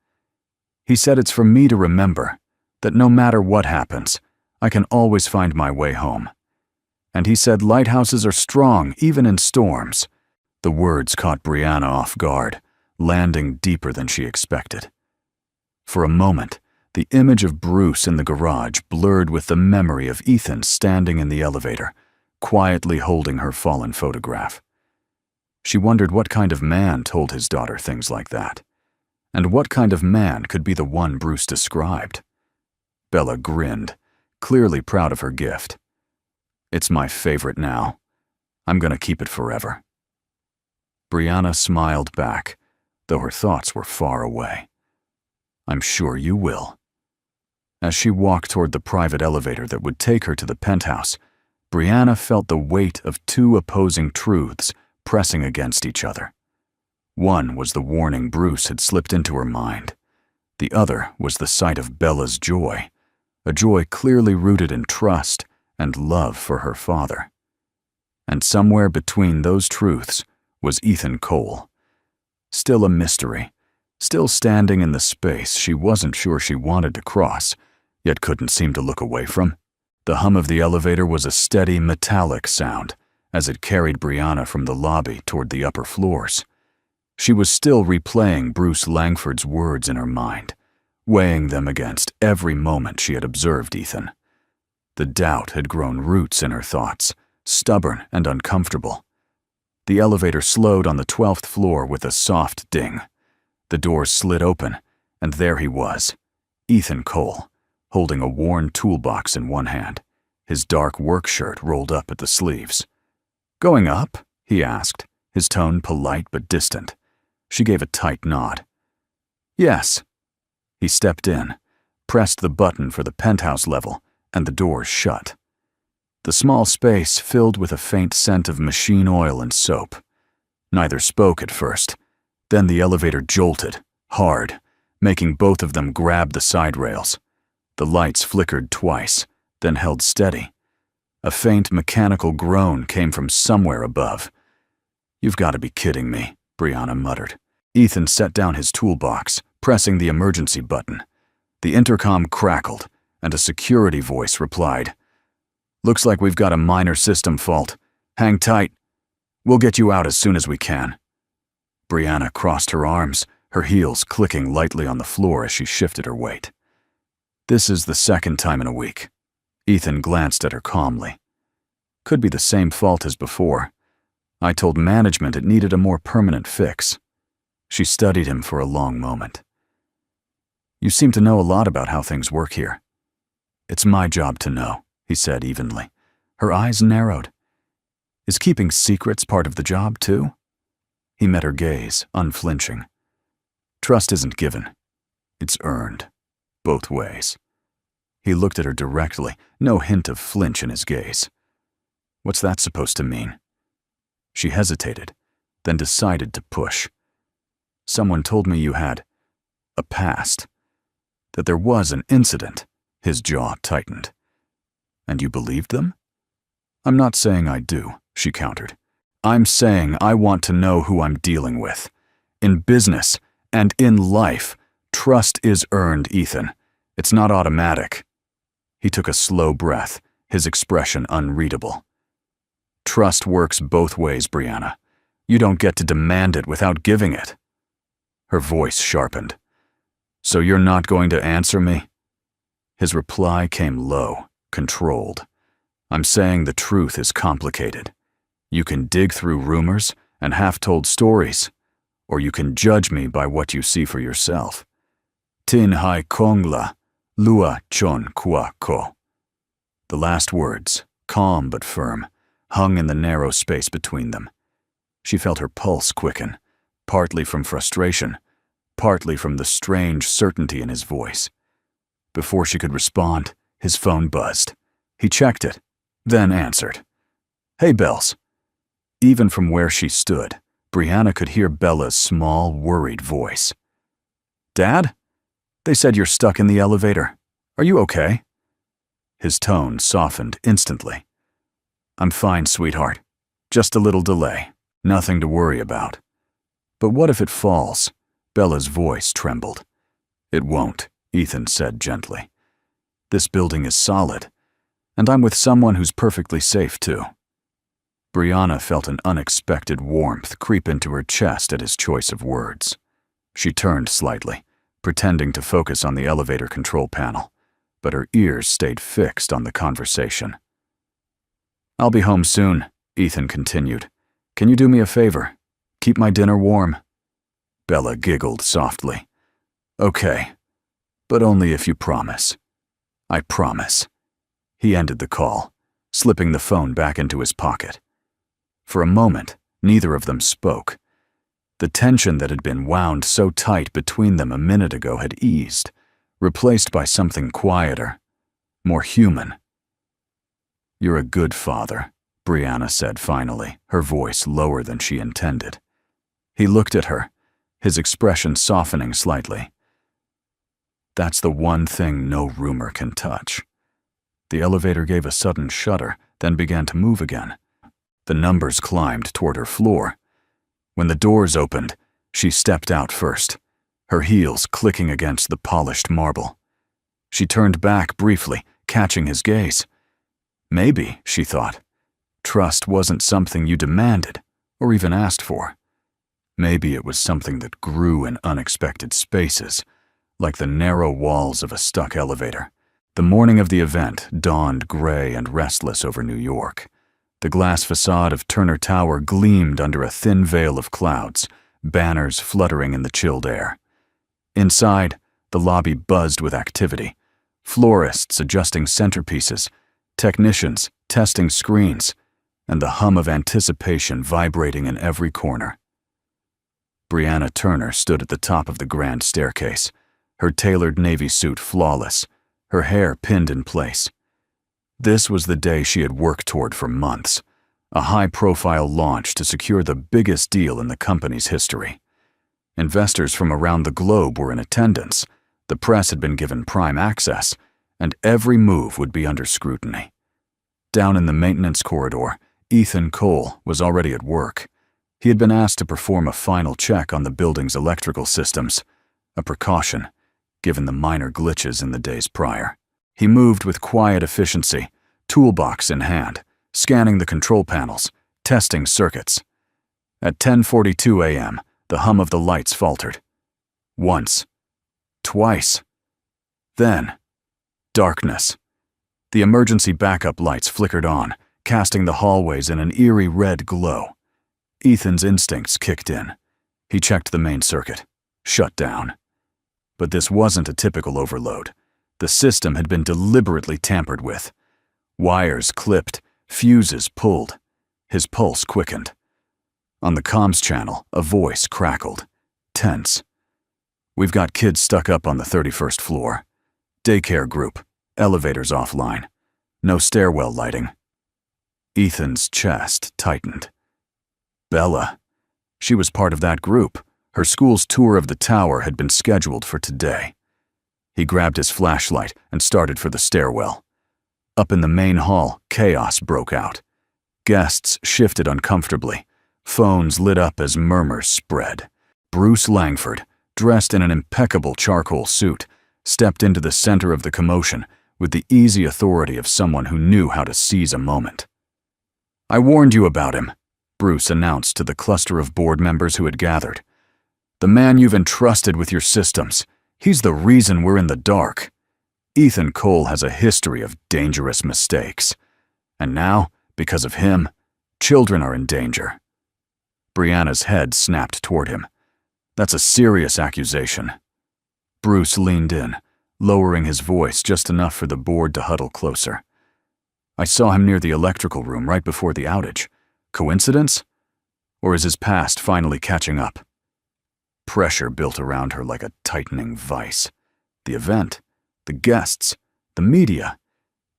"He said it's for me to remember, that no matter what happens, I can always find my way home. And he said lighthouses are strong even in storms." The words caught Brianna off guard, landing deeper than she expected. For a moment, the image of Bruce in the garage blurred with the memory of Ethan standing in the elevator, quietly holding her fallen photograph. She wondered what kind of man told his daughter things like that, and what kind of man could be the one Bruce described. Bella grinned, clearly proud of her gift. "It's my favorite now. I'm gonna keep it forever." Brianna smiled back, though her thoughts were far away. "I'm sure you will." As she walked toward the private elevator that would take her to the penthouse, Brianna felt the weight of two opposing truths pressing against each other. One was the warning Bruce had slipped into her mind. The other was the sight of Bella's joy, a joy clearly rooted in trust and love for her father. And somewhere between those truths was Ethan Cole. Still a mystery, still standing in the space she wasn't sure she wanted to cross, yet couldn't seem to look away from. The hum of the elevator was a steady, metallic sound as it carried Brianna from the lobby toward the upper floors. She was still replaying Bruce Langford's words in her mind, weighing them against every moment she had observed Ethan. The doubt had grown roots in her thoughts, stubborn and uncomfortable. The elevator slowed on the 12th floor with a soft ding. The doors slid open, and there he was, Ethan Cole, holding a worn toolbox in one hand, his dark work shirt rolled up at the sleeves. "Going up?" he asked, his tone polite but distant. She gave a tight nod. "Yes." He stepped in, pressed the button for the penthouse level, and the doors shut. The small space filled with a faint scent of machine oil and soap. Neither spoke at first. Then the elevator jolted, hard, making both of them grab the side rails. The lights flickered twice, then held steady. A faint mechanical groan came from somewhere above. "You've got to be kidding me," Brianna muttered. Ethan set down his toolbox, pressing the emergency button. The intercom crackled, and a security voice replied, "Looks like we've got a minor system fault. Hang tight. We'll get you out as soon as we can." Brianna crossed her arms, her heels clicking lightly on the floor as she shifted her weight. "This is the second time in a week." Ethan glanced at her calmly. "Could be the same fault as before. I told management it needed a more permanent fix." She studied him for a long moment. "You seem to know a lot about how things work here." "It's my job to know," he said evenly. Her eyes narrowed. "Is keeping secrets part of the job, too?" He met her gaze, unflinching. "Trust isn't given. It's earned. Both ways." He looked at her directly, no hint of flinch in his gaze. "What's that supposed to mean?" She hesitated, then decided to push. "Someone told me you had a past. That there was an incident." His jaw tightened. "And you believed them?" "I'm not saying I do," she countered. "I'm saying I want to know who I'm dealing with. In business and in life, trust is earned, Ethan. It's not automatic." He took a slow breath, his expression unreadable. "Trust works both ways, Brianna. You don't get to demand it without giving it." Her voice sharpened. "So you're not going to answer me?" His reply came low, controlled. "I'm saying the truth is complicated. You can dig through rumors and half-told stories, or you can judge me by what you see for yourself. Tin hai kong la, lua chon kwa ko." The last words, calm but firm, hung in the narrow space between them. She felt her pulse quicken, partly from frustration, partly from the strange certainty in his voice. Before she could respond, his phone buzzed. He checked it, then answered. "Hey, Bells." Even from where she stood, Brianna could hear Bella's small, worried voice. "Dad? They said you're stuck in the elevator. Are you okay?" His tone softened instantly. "I'm fine, sweetheart. Just a little delay. Nothing to worry about." "But what if it falls?" Bella's voice trembled. "It won't," Ethan said gently. "This building is solid, and I'm with someone who's perfectly safe, too." Brianna felt an unexpected warmth creep into her chest at his choice of words. She turned slightly, pretending to focus on the elevator control panel, but her ears stayed fixed on the conversation. "I'll be home soon," Ethan continued. "Can you do me a favor? Keep my dinner warm?" Bella giggled softly. "Okay, but only if you promise." "I promise." He ended the call, slipping the phone back into his pocket. For a moment, neither of them spoke. The tension that had been wound so tight between them a minute ago had eased, replaced by something quieter, more human. "You're a good father," Brianna said finally, her voice lower than she intended. He looked at her, his expression softening slightly. "That's the one thing no rumor can touch." The elevator gave a sudden shudder, then began to move again. The numbers climbed toward her floor. When the doors opened, she stepped out first, her heels clicking against the polished marble. She turned back briefly, catching his gaze. Maybe, she thought, trust wasn't something you demanded or even asked for. Maybe it was something that grew in unexpected spaces, like the narrow walls of a stuck elevator. The morning of the event dawned gray and restless over New York. The glass facade of Turner Tower gleamed under a thin veil of clouds, banners fluttering in the chilled air. Inside, the lobby buzzed with activity. Florists adjusting centerpieces, technicians testing screens, and the hum of anticipation vibrating in every corner. Brianna Turner stood at the top of the grand staircase, her tailored navy suit flawless, her hair pinned in place. This was the day she had worked toward for months, a high-profile launch to secure the biggest deal in the company's history. Investors from around the globe were in attendance, the press had been given prime access, and every move would be under scrutiny. Down in the maintenance corridor, Ethan Cole was already at work. He had been asked to perform a final check on the building's electrical systems, a precaution, given the minor glitches in the days prior. He moved with quiet efficiency, toolbox in hand, scanning the control panels, testing circuits. At 10:42 a.m., the hum of the lights faltered. Once. Twice. Then, darkness. The emergency backup lights flickered on, casting the hallways in an eerie red glow. Ethan's instincts kicked in. He checked the main circuit. Shut down. But this wasn't a typical overload. The system had been deliberately tampered with. Wires clipped, fuses pulled. His pulse quickened. On the comms channel, a voice crackled. Tense. "We've got kids stuck up on the 31st floor. Daycare group. Elevators offline. No stairwell lighting." Ethan's chest tightened. Bella. She was part of that group. Her school's tour of the tower had been scheduled for today. He grabbed his flashlight and started for the stairwell. Up in the main hall, chaos broke out. Guests shifted uncomfortably. Phones lit up as murmurs spread. Bruce Langford, dressed in an impeccable charcoal suit, stepped into the center of the commotion with the easy authority of someone who knew how to seize a moment. "I warned you about him," Bruce announced to the cluster of board members who had gathered. "The man you've entrusted with your systems. He's the reason we're in the dark. Ethan Cole has a history of dangerous mistakes. And now, because of him, children are in danger." Brianna's head snapped toward him. "That's a serious accusation." Bruce leaned in, lowering his voice just enough for the board to huddle closer. "I saw him near the electrical room right before the outage. Coincidence? Or is his past finally catching up?" Pressure built around her like a tightening vice. The event, the guests, the media,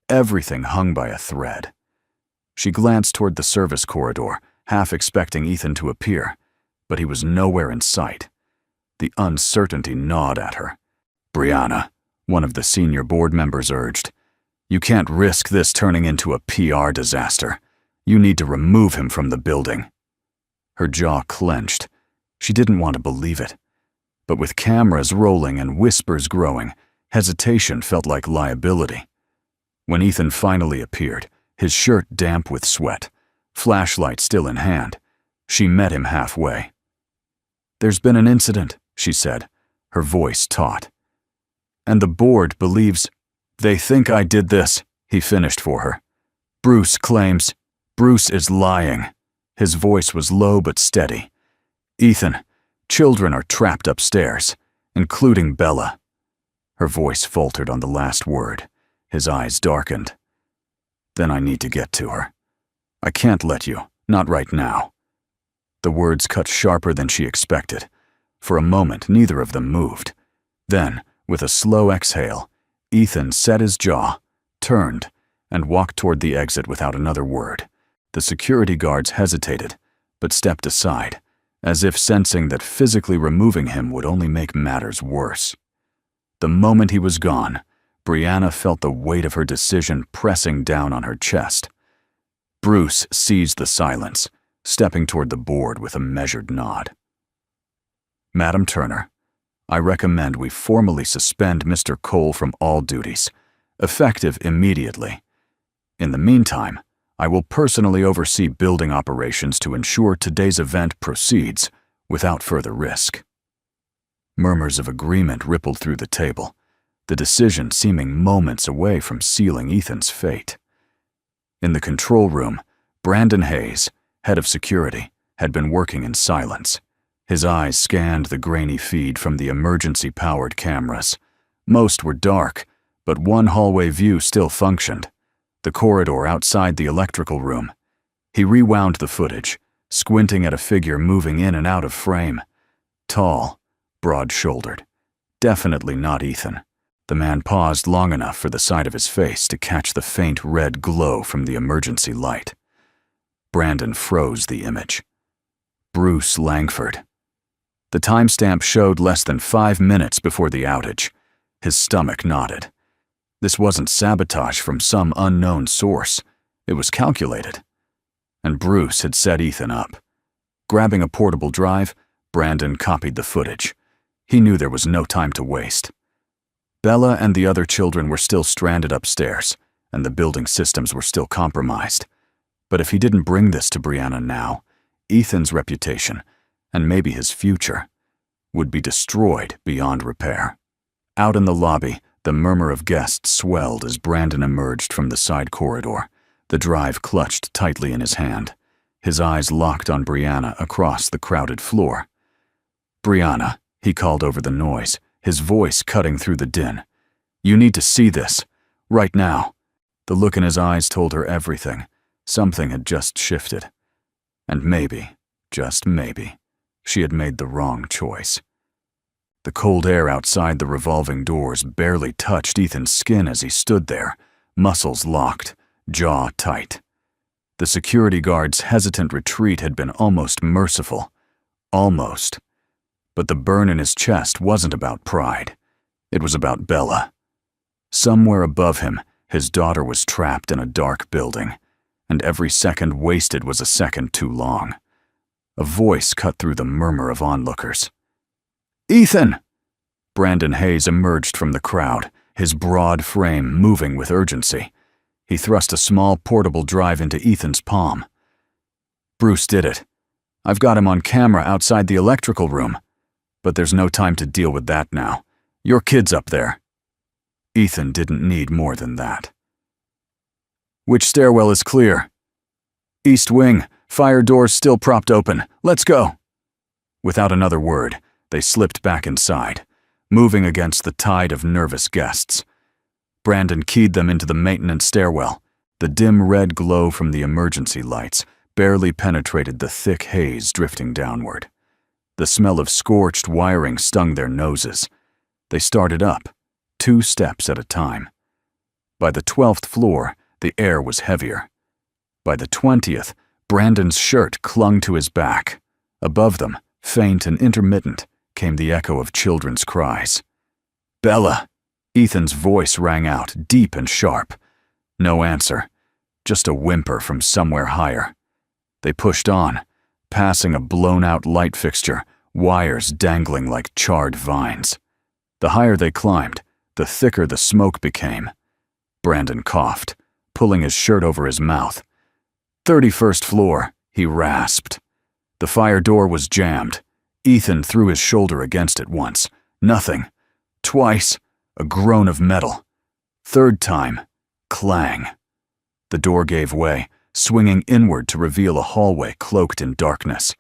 everything hung by a thread. She glanced toward the service corridor, half expecting Ethan to appear, but he was nowhere in sight. The uncertainty gnawed at her. "Brianna," one of the senior board members urged, "you can't risk this turning into a PR disaster. You need to remove him from the building." Her jaw clenched. She didn't want to believe it. But with cameras rolling and whispers growing, hesitation felt like liability. When Ethan finally appeared, his shirt damp with sweat, flashlight still in hand, she met him halfway. "There's been an incident," she said, her voice taut. "And the board believes they think I did this," he finished for her. "Bruce claims. Bruce is lying." His voice was low but steady. "Ethan, children are trapped upstairs, including Bella." Her voice faltered on the last word. His eyes darkened. "Then I need to get to her. I can't let you, not right now." The words cut sharper than she expected. For a moment, neither of them moved. Then, with a slow exhale, Ethan set his jaw, turned, and walked toward the exit without another word. The security guards hesitated, but stepped aside, as if sensing that physically removing him would only make matters worse. The moment he was gone, Brianna felt the weight of her decision pressing down on her chest. Bruce seized the silence, stepping toward the board with a measured nod. "Madam Turner, I recommend we formally suspend Mr. Cole from all duties, effective immediately. In the meantime, I will personally oversee building operations to ensure today's event proceeds without further risk." Murmurs of agreement rippled through the table, the decision seeming moments away from sealing Ethan's fate. In the control room, Brandon Hayes, head of security, had been working in silence. His eyes scanned the grainy feed from the emergency-powered cameras. Most were dark, but one hallway view still functioned, the corridor outside the electrical room. He rewound the footage, squinting at a figure moving in and out of frame. Tall, broad-shouldered. Definitely not Ethan. The man paused long enough for the side of his face to catch the faint red glow from the emergency light. Brandon froze the image. Bruce Langford. The timestamp showed less than 5 minutes before the outage. His stomach knotted. This wasn't sabotage from some unknown source. It was calculated. And Bruce had set Ethan up. Grabbing a portable drive, Brandon copied the footage. He knew there was no time to waste. Bella and the other children were still stranded upstairs, and the building systems were still compromised. But if he didn't bring this to Brianna now, Ethan's reputation, and maybe his future, would be destroyed beyond repair. Out in the lobby, the murmur of guests swelled as Brandon emerged from the side corridor, the drive clutched tightly in his hand, his eyes locked on Brianna across the crowded floor. "Brianna," he called over the noise, his voice cutting through the din. "You need to see this. Right now." The look in his eyes told her everything. Something had just shifted. And maybe, just maybe, she had made the wrong choice. The cold air outside the revolving doors barely touched Ethan's skin as he stood there, muscles locked, jaw tight. The security guard's hesitant retreat had been almost merciful. Almost. But the burn in his chest wasn't about pride. It was about Bella. Somewhere above him, his daughter was trapped in a dark building, and every second wasted was a second too long. A voice cut through the murmur of onlookers. "Ethan!" Brandon Hayes emerged from the crowd, his broad frame moving with urgency. He thrust a small portable drive into Ethan's palm. "Bruce did it. I've got him on camera outside the electrical room. But there's no time to deal with that now. Your kid's up there." Ethan didn't need more than that. "Which stairwell is clear?" "East wing. Fire doors still propped open. Let's go." Without another word, they slipped back inside, moving against the tide of nervous guests. Brandon keyed them into the maintenance stairwell. The dim red glow from the emergency lights barely penetrated the thick haze drifting downward. The smell of scorched wiring stung their noses. They started up, 2 steps at a time. By the 12th floor, the air was heavier. By the 20th, Brandon's shirt clung to his back. Above them, faint and intermittent, came the echo of children's cries. "Bella!" Ethan's voice rang out, deep and sharp. No answer, just a whimper from somewhere higher. They pushed on, passing a blown-out light fixture, wires dangling like charred vines. The higher they climbed, the thicker the smoke became. Brandon coughed, pulling his shirt over his mouth. 31st floor, he rasped. The fire door was jammed. Ethan threw his shoulder against it once. Nothing. Twice, a groan of metal. 3rd time, clang. The door gave way, swinging inward to reveal a hallway cloaked in darkness.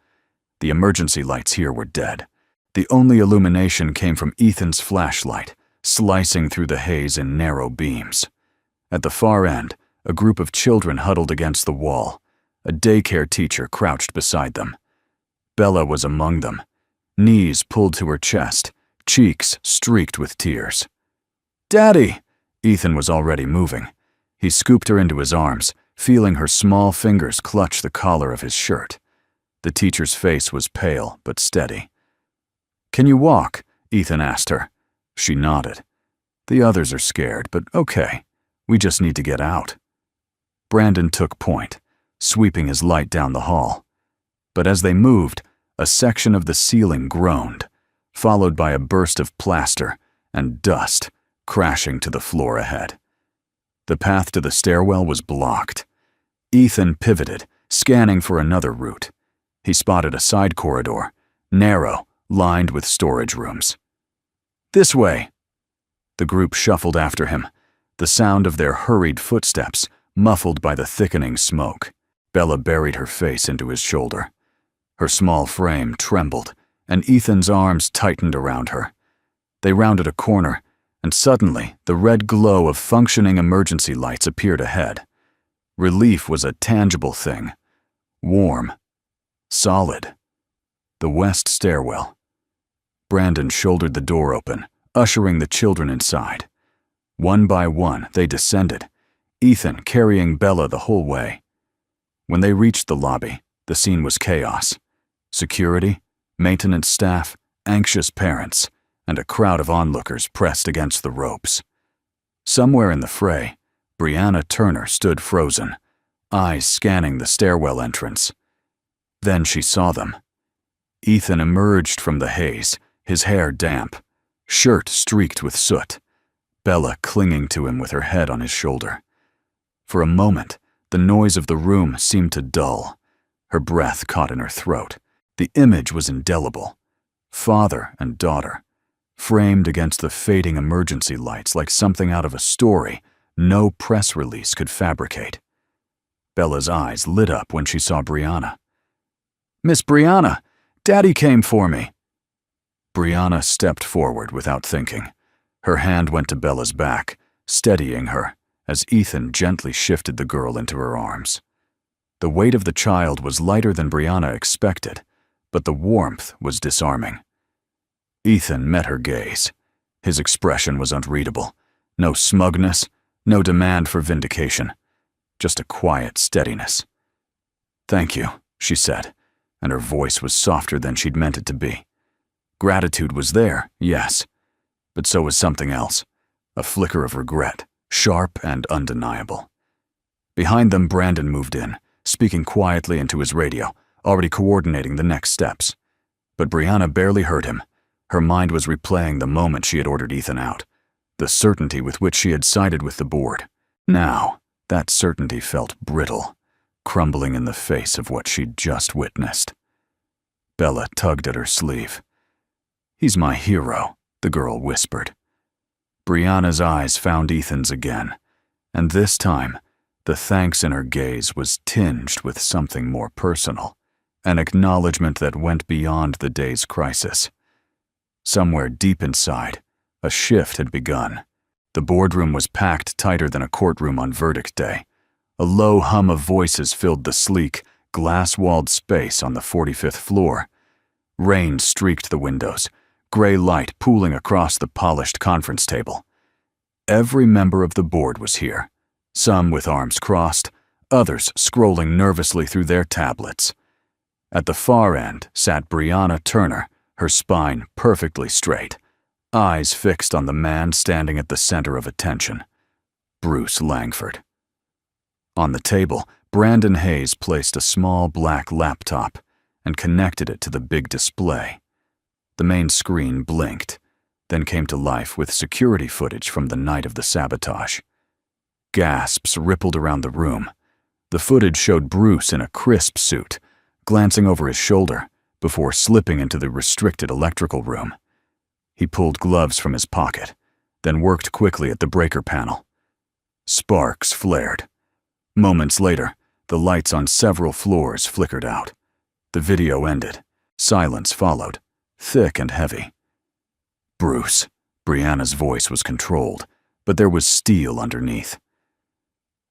The emergency lights here were dead. The only illumination came from Ethan's flashlight, slicing through the haze in narrow beams. At the far end, a group of children huddled against the wall. A daycare teacher crouched beside them. Bella was among them, knees pulled to her chest, cheeks streaked with tears. "Daddy!" Ethan was already moving. He scooped her into his arms, feeling her small fingers clutch the collar of his shirt. The teacher's face was pale but steady. "Can you walk?" Ethan asked her. She nodded. "The others are scared, but okay. We just need to get out." Brandon took point, sweeping his light down the hall. But as they moved, a section of the ceiling groaned, followed by a burst of plaster and dust crashing to the floor ahead. The path to the stairwell was blocked. Ethan pivoted, scanning for another route. He spotted a side corridor, narrow, lined with storage rooms. "This way!" The group shuffled after him, the sound of their hurried footsteps muffled by the thickening smoke. Bella buried her face into his shoulder. Her small frame trembled, and Ethan's arms tightened around her. They rounded a corner, and suddenly the red glow of functioning emergency lights appeared ahead. Relief was a tangible thing. Warm. Solid. The west stairwell. Brandon shouldered the door open, ushering the children inside. One by one, they descended, Ethan carrying Bella the whole way. When they reached the lobby, the scene was chaos. Security, maintenance staff, anxious parents, and a crowd of onlookers pressed against the ropes. Somewhere in the fray, Brianna Turner stood frozen, eyes scanning the stairwell entrance. Then she saw them. Ethan emerged from the haze, his hair damp, shirt streaked with soot, Bella clinging to him with her head on his shoulder. For a moment, the noise of the room seemed to dull. Her breath caught in her throat. The image was indelible. Father and daughter, framed against the fading emergency lights like something out of a story no press release could fabricate. Bella's eyes lit up when she saw Brianna. "Miss Brianna, Daddy came for me." Brianna stepped forward without thinking. Her hand went to Bella's back, steadying her, as Ethan gently shifted the girl into her arms. The weight of the child was lighter than Brianna expected, but the warmth was disarming. Ethan met her gaze. His expression was unreadable. No smugness, no demand for vindication, just a quiet steadiness. "Thank you," she said, and her voice was softer than she'd meant it to be. Gratitude was there, yes, but so was something else, a flicker of regret, sharp and undeniable. Behind them, Brandon moved in, speaking quietly into his radio, already coordinating the next steps. But Brianna barely heard him. Her mind was replaying the moment she had ordered Ethan out, the certainty with which she had sided with the board. Now, that certainty felt brittle, crumbling in the face of what she'd just witnessed. Bella tugged at her sleeve. "He's my hero," the girl whispered. Brianna's eyes found Ethan's again, and this time, the thanks in her gaze was tinged with something more personal, an acknowledgement that went beyond the day's crisis. Somewhere deep inside, a shift had begun. The boardroom was packed tighter than a courtroom on verdict day. A low hum of voices filled the sleek, glass-walled space on the 45th floor. Rain streaked the windows, gray light pooling across the polished conference table. Every member of the board was here, some with arms crossed, others scrolling nervously through their tablets. At the far end sat Brianna Turner, her spine perfectly straight, eyes fixed on the man standing at the center of attention, Bruce Langford. On the table, Brandon Hayes placed a small black laptop and connected it to the big display. The main screen blinked, then came to life with security footage from the night of the sabotage. Gasps rippled around the room. The footage showed Bruce in a crisp suit, glancing over his shoulder before slipping into the restricted electrical room. He pulled gloves from his pocket, then worked quickly at the breaker panel. Sparks flared. Moments later, the lights on several floors flickered out. The video ended. Silence followed, thick and heavy. "Bruce." Brianna's voice was controlled, but there was steel underneath.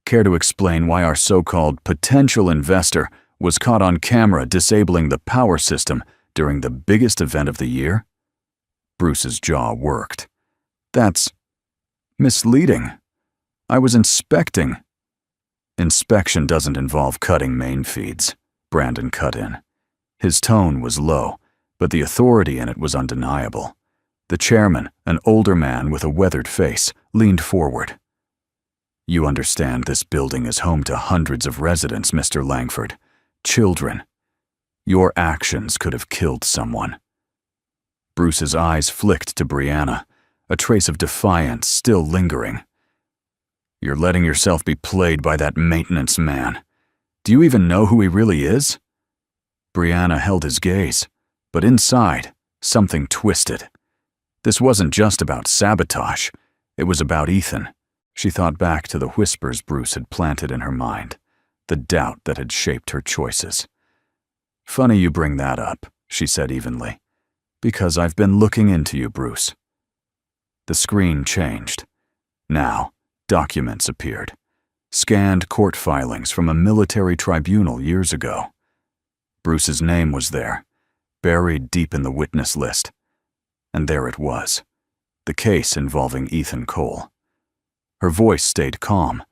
"Care to explain why our so-called potential investor was caught on camera disabling the power system during the biggest event of the year?" Bruce's jaw worked. "That's misleading. I was inspecting." "Inspection doesn't involve cutting main feeds," Brandon cut in. His tone was low, but the authority in it was undeniable. The chairman, an older man with a weathered face, leaned forward. "You understand this building is home to hundreds of residents, Mr. Langford. Children. Your actions could have killed someone." Bruce's eyes flicked to Brianna, a trace of defiance still lingering. "You're letting yourself be played by that maintenance man. Do you even know who he really is?" Brianna held his gaze, but inside, something twisted. This wasn't just about sabotage. It was about Ethan. She thought back to the whispers Bruce had planted in her mind, the doubt that had shaped her choices. "Funny you bring that up," she said evenly, "because I've been looking into you, Bruce." The screen changed. Now, documents appeared. Scanned court filings from a military tribunal years ago. Bruce's name was there, buried deep in the witness list. And there it was, the case involving Ethan Cole. Her voice stayed calm,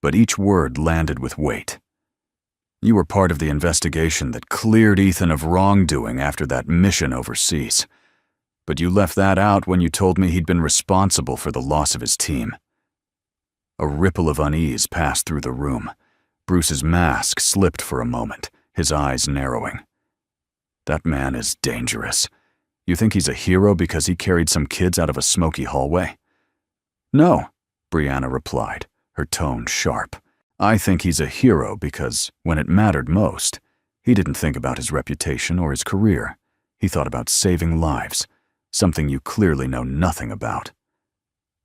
but each word landed with weight. "You were part of the investigation that cleared Ethan of wrongdoing after that mission overseas. But you left that out when you told me he'd been responsible for the loss of his team. A ripple of unease passed through the room. Bruce's mask slipped for a moment, his eyes narrowing. That man is dangerous. You think he's a hero because he carried some kids out of a smoky hallway? No, Brianna replied, her tone sharp. I think he's a hero because, when it mattered most, he didn't think about his reputation or his career. He thought about saving lives, something you clearly know nothing about.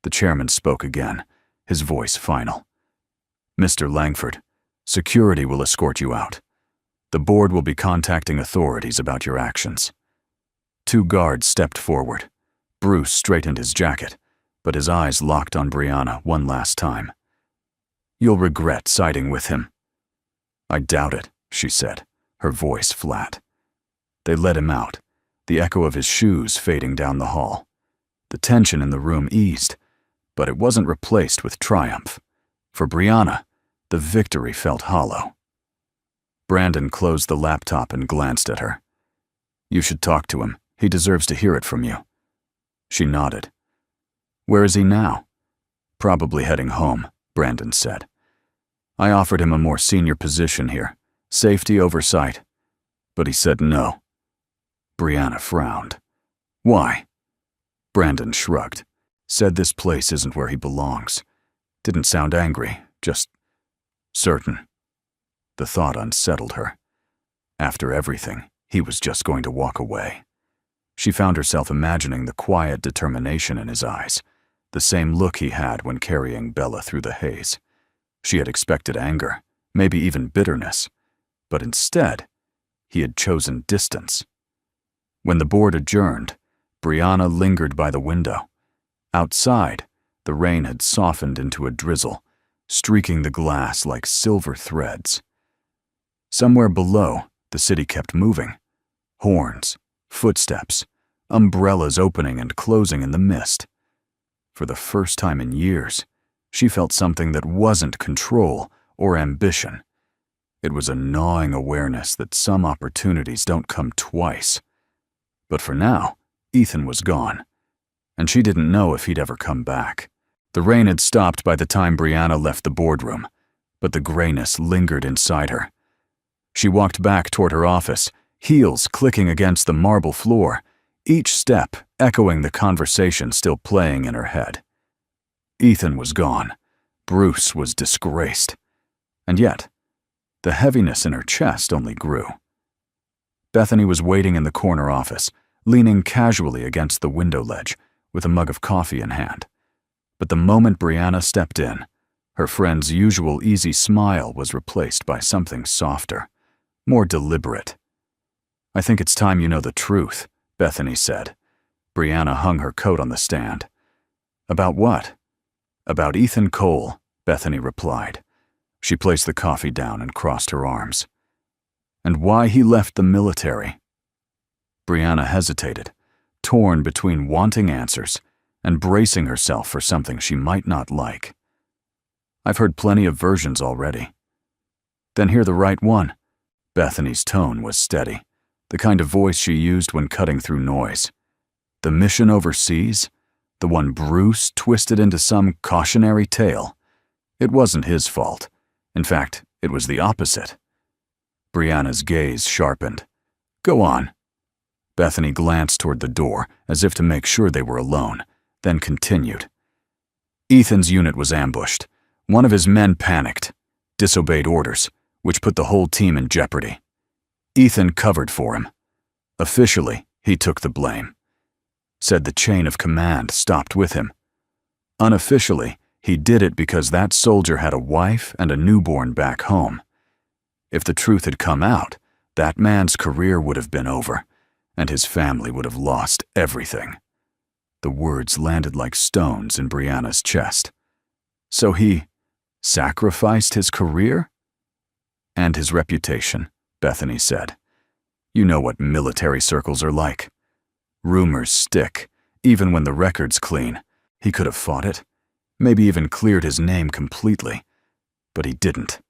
The chairman spoke again, his voice final. Mr. Langford, security will escort you out. The board will be contacting authorities about your actions. 2 guards stepped forward. Bruce straightened his jacket, but his eyes locked on Brianna one last time. You'll regret siding with him. I doubt it, she said, her voice flat. They led him out, the echo of his shoes fading down the hall. The tension in the room eased, but it wasn't replaced with triumph. For Brianna, the victory felt hollow. Brandon closed the laptop and glanced at her. You should talk to him. He deserves to hear it from you. She nodded. Where is he now? Probably heading home, Brandon said. I offered him a more senior position here, safety oversight, but he said no. Brianna frowned. Why? Brandon shrugged, said this place isn't where he belongs. Didn't sound angry, just certain. The thought unsettled her. After everything, he was just going to walk away. She found herself imagining the quiet determination in his eyes, the same look he had when carrying Bella through the haze. She had expected anger, maybe even bitterness, but instead, he had chosen distance. When the board adjourned, Brianna lingered by the window. Outside, the rain had softened into a drizzle, streaking the glass like silver threads. Somewhere below, the city kept moving. Horns, footsteps, umbrellas opening and closing in the mist. For the first time in years, she felt something that wasn't control or ambition. It was a gnawing awareness that some opportunities don't come twice. But for now, Ethan was gone, and she didn't know if he'd ever come back. The rain had stopped by the time Brianna left the boardroom, but the grayness lingered inside her. She walked back toward her office, heels clicking against the marble floor, each step echoing the conversation still playing in her head. Ethan was gone. Bruce was disgraced. And yet, the heaviness in her chest only grew. Bethany was waiting in the corner office, leaning casually against the window ledge, with a mug of coffee in hand. But the moment Brianna stepped in, her friend's usual easy smile was replaced by something softer, more deliberate. I think it's time you know the truth, Bethany said. Brianna hung her coat on the stand. About what? About Ethan Cole, Bethany replied. She placed the coffee down and crossed her arms. And why he left the military. Brianna hesitated, torn between wanting answers and bracing herself for something she might not like. I've heard plenty of versions already. Then hear the right one. Bethany's tone was steady, the kind of voice she used when cutting through noise. The mission overseas, the one Bruce twisted into some cautionary tale, it wasn't his fault. In fact, it was the opposite. Brianna's gaze sharpened. Go on. Bethany glanced toward the door as if to make sure they were alone, then continued. Ethan's unit was ambushed. One of his men panicked, disobeyed orders, which put the whole team in jeopardy. Ethan covered for him. Officially, he took the blame. Said the chain of command stopped with him. Unofficially, he did it because that soldier had a wife and a newborn back home. If the truth had come out, that man's career would have been over, and his family would have lost everything. The words landed like stones in Brianna's chest. So he sacrificed his career? And his reputation, Bethany said. You know what military circles are like. Rumors stick, even when the record's clean. He could have fought it, maybe even cleared his name completely, but he didn't.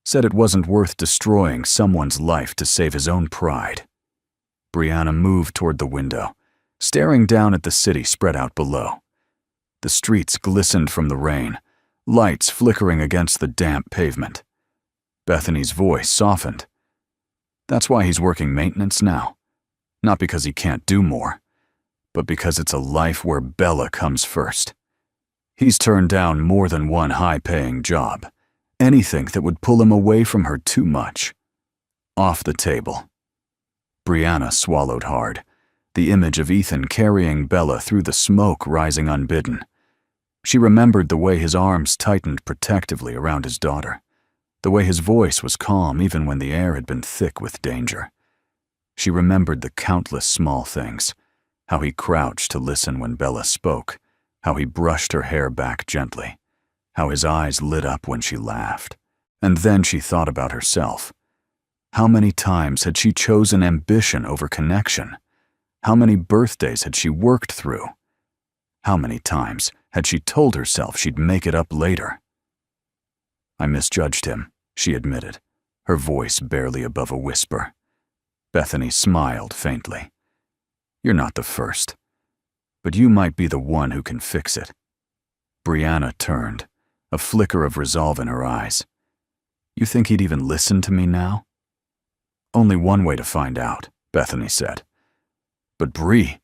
Said it wasn't worth destroying someone's life to save his own pride. Brianna moved toward the window, staring down at the city spread out below. The streets glistened from the rain, lights flickering against the damp pavement. Bethany's voice softened. That's why he's working maintenance now. Not because he can't do more, but because it's a life where Bella comes first. He's turned down more than one high-paying job, anything that would pull him away from her too much. Off the table. Brianna swallowed hard, the image of Ethan carrying Bella through the smoke rising unbidden. She remembered the way his arms tightened protectively around his daughter, the way his voice was calm even when the air had been thick with danger. She remembered the countless small things, how he crouched to listen when Bella spoke, how he brushed her hair back gently, how his eyes lit up when she laughed. And then she thought about herself. How many times had she chosen ambition over connection? How many birthdays had she worked through? How many times had she told herself she'd make it up later? I misjudged him, she admitted, her voice barely above a whisper. Bethany smiled faintly. You're not the first, but you might be the one who can fix it. Brianna turned, a flicker of resolve in her eyes. You think he'd even listen to me now? Only one way to find out, Bethany said. But Bri,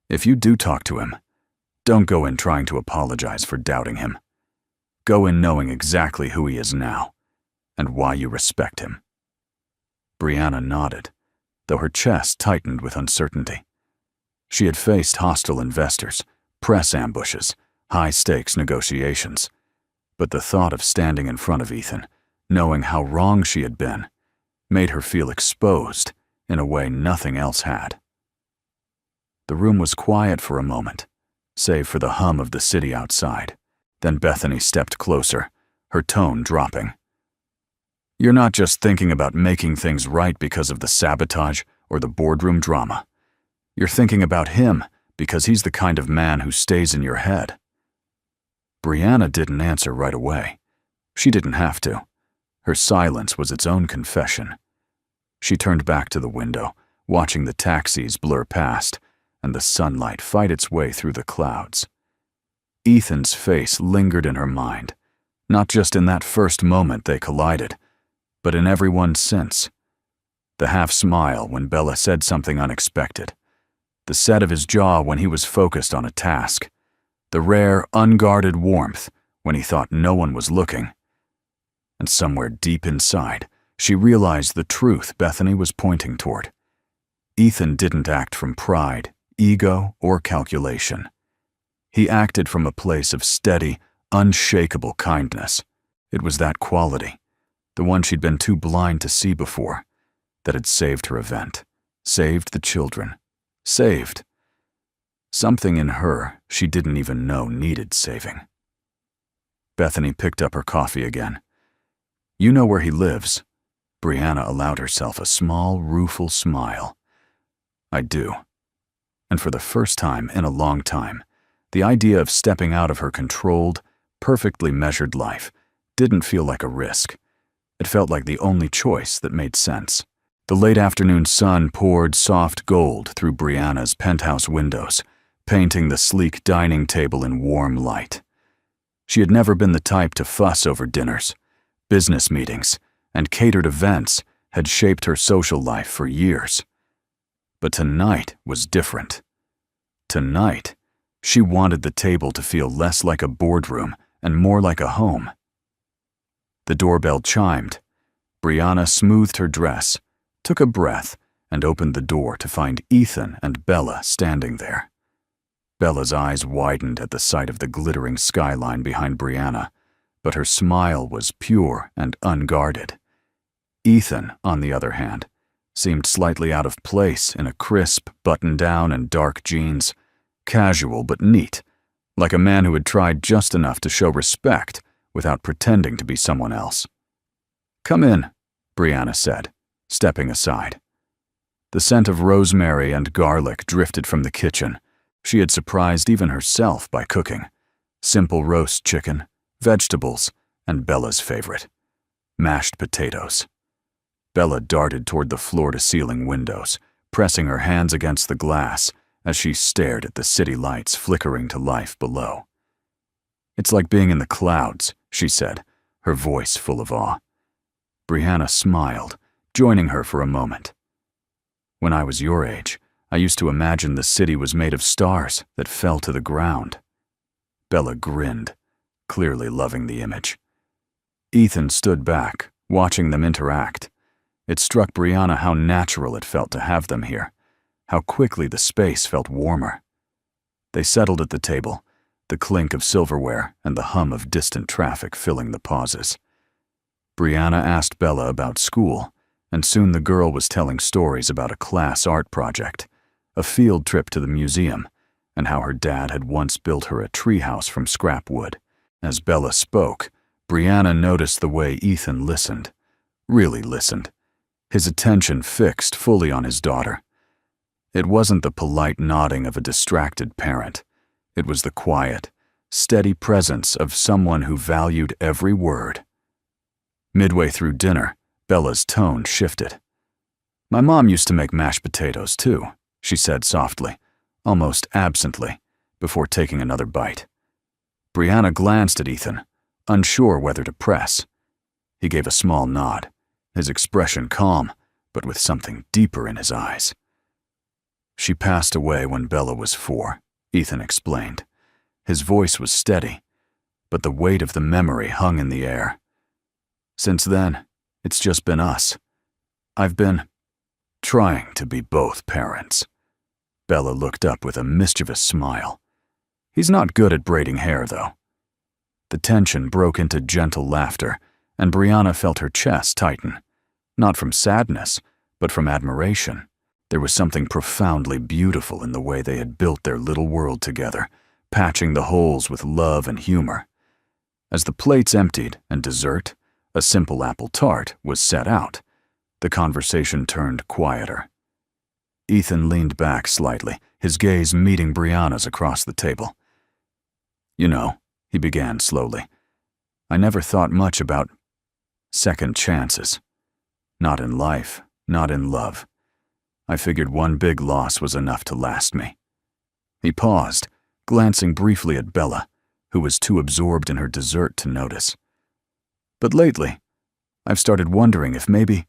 if you do talk to him, don't go in trying to apologize for doubting him. Go in knowing exactly who he is now, and why you respect him. Brianna nodded, though her chest tightened with uncertainty. She had faced hostile investors, press ambushes, high-stakes negotiations, but the thought of standing in front of Ethan, knowing how wrong she had been, made her feel exposed in a way nothing else had. The room was quiet for a moment, save for the hum of the city outside. Then Bethany stepped closer, her tone dropping. You're not just thinking about making things right because of the sabotage or the boardroom drama. You're thinking about him because he's the kind of man who stays in your head. Brianna didn't answer right away. She didn't have to. Her silence was its own confession. She turned back to the window, watching the taxis blur past and the sunlight fight its way through the clouds. Ethan's face lingered in her mind, not just in that first moment they collided, but in every one since. The half-smile when Bella said something unexpected, the set of his jaw when he was focused on a task, the rare, unguarded warmth when he thought no one was looking. And somewhere deep inside, she realized the truth Bethany was pointing toward. Ethan didn't act from pride, ego, or calculation. He acted from a place of steady, unshakable kindness. It was that quality, the one she'd been too blind to see before, that had saved her event, saved the children, saved something in her she didn't even know needed saving. Bethany picked up her coffee again. You know where he lives? Brianna allowed herself a small, rueful smile. I do. And for the first time in a long time, the idea of stepping out of her controlled, perfectly measured life didn't feel like a risk. It felt like the only choice that made sense. The late afternoon sun poured soft gold through Brianna's penthouse windows, painting the sleek dining table in warm light. She had never been the type to fuss over dinners. Business meetings and catered events had shaped her social life for years. But tonight was different. Tonight, she wanted the table to feel less like a boardroom and more like a home. The doorbell chimed. Brianna smoothed her dress, took a breath, and opened the door to find Ethan and Bella standing there. Bella's eyes widened at the sight of the glittering skyline behind Brianna, but her smile was pure and unguarded. Ethan, on the other hand, seemed slightly out of place in a crisp button-down and dark jeans, casual but neat, like a man who had tried just enough to show respect without pretending to be someone else. Come in, Brianna said, stepping aside. The scent of rosemary and garlic drifted from the kitchen. She had surprised even herself by cooking. Simple roast chicken, vegetables, and Bella's favorite, mashed potatoes. Bella darted toward the floor-to-ceiling windows, pressing her hands against the glass as she stared at the city lights flickering to life below. "It's like being in the clouds," she said, her voice full of awe. Brianna smiled, joining her for a moment. "When I was your age, I used to imagine the city was made of stars that fell to the ground." Bella grinned, clearly loving the image. Ethan stood back, watching them interact. It struck Brianna how natural it felt to have them here, how quickly the space felt warmer. They settled at the table, the clink of silverware and the hum of distant traffic filling the pauses. Brianna asked Bella about school, and soon the girl was telling stories about a class art project, a field trip to the museum, and how her dad had once built her a treehouse from scrap wood. As Bella spoke, Brianna noticed the way Ethan listened, really listened, his attention fixed fully on his daughter. It wasn't the polite nodding of a distracted parent. It was the quiet, steady presence of someone who valued every word. Midway through dinner, Bella's tone shifted. "My mom used to make mashed potatoes too," she said softly, almost absently, before taking another bite. Brianna glanced at Ethan, unsure whether to press. He gave a small nod, his expression calm, but with something deeper in his eyes. "She passed away when Bella was 4, Ethan explained. His voice was steady, but the weight of the memory hung in the air. Since then, it's just been us. I've been trying to be both parents." Bella looked up with a mischievous smile. "He's not good at braiding hair, though." The tension broke into gentle laughter, and Brianna felt her chest tighten, not from sadness, but from admiration. There was something profoundly beautiful in the way they had built their little world together, patching the holes with love and humor. As the plates emptied and dessert, a simple apple tart, was set out, the conversation turned quieter. Ethan leaned back slightly, his gaze meeting Brianna's across the table. "You know," he began slowly, "I never thought much about second chances. Not in life, not in love. I figured one big loss was enough to last me." He paused, glancing briefly at Bella, who was too absorbed in her dessert to notice. "But lately, I've started wondering if maybe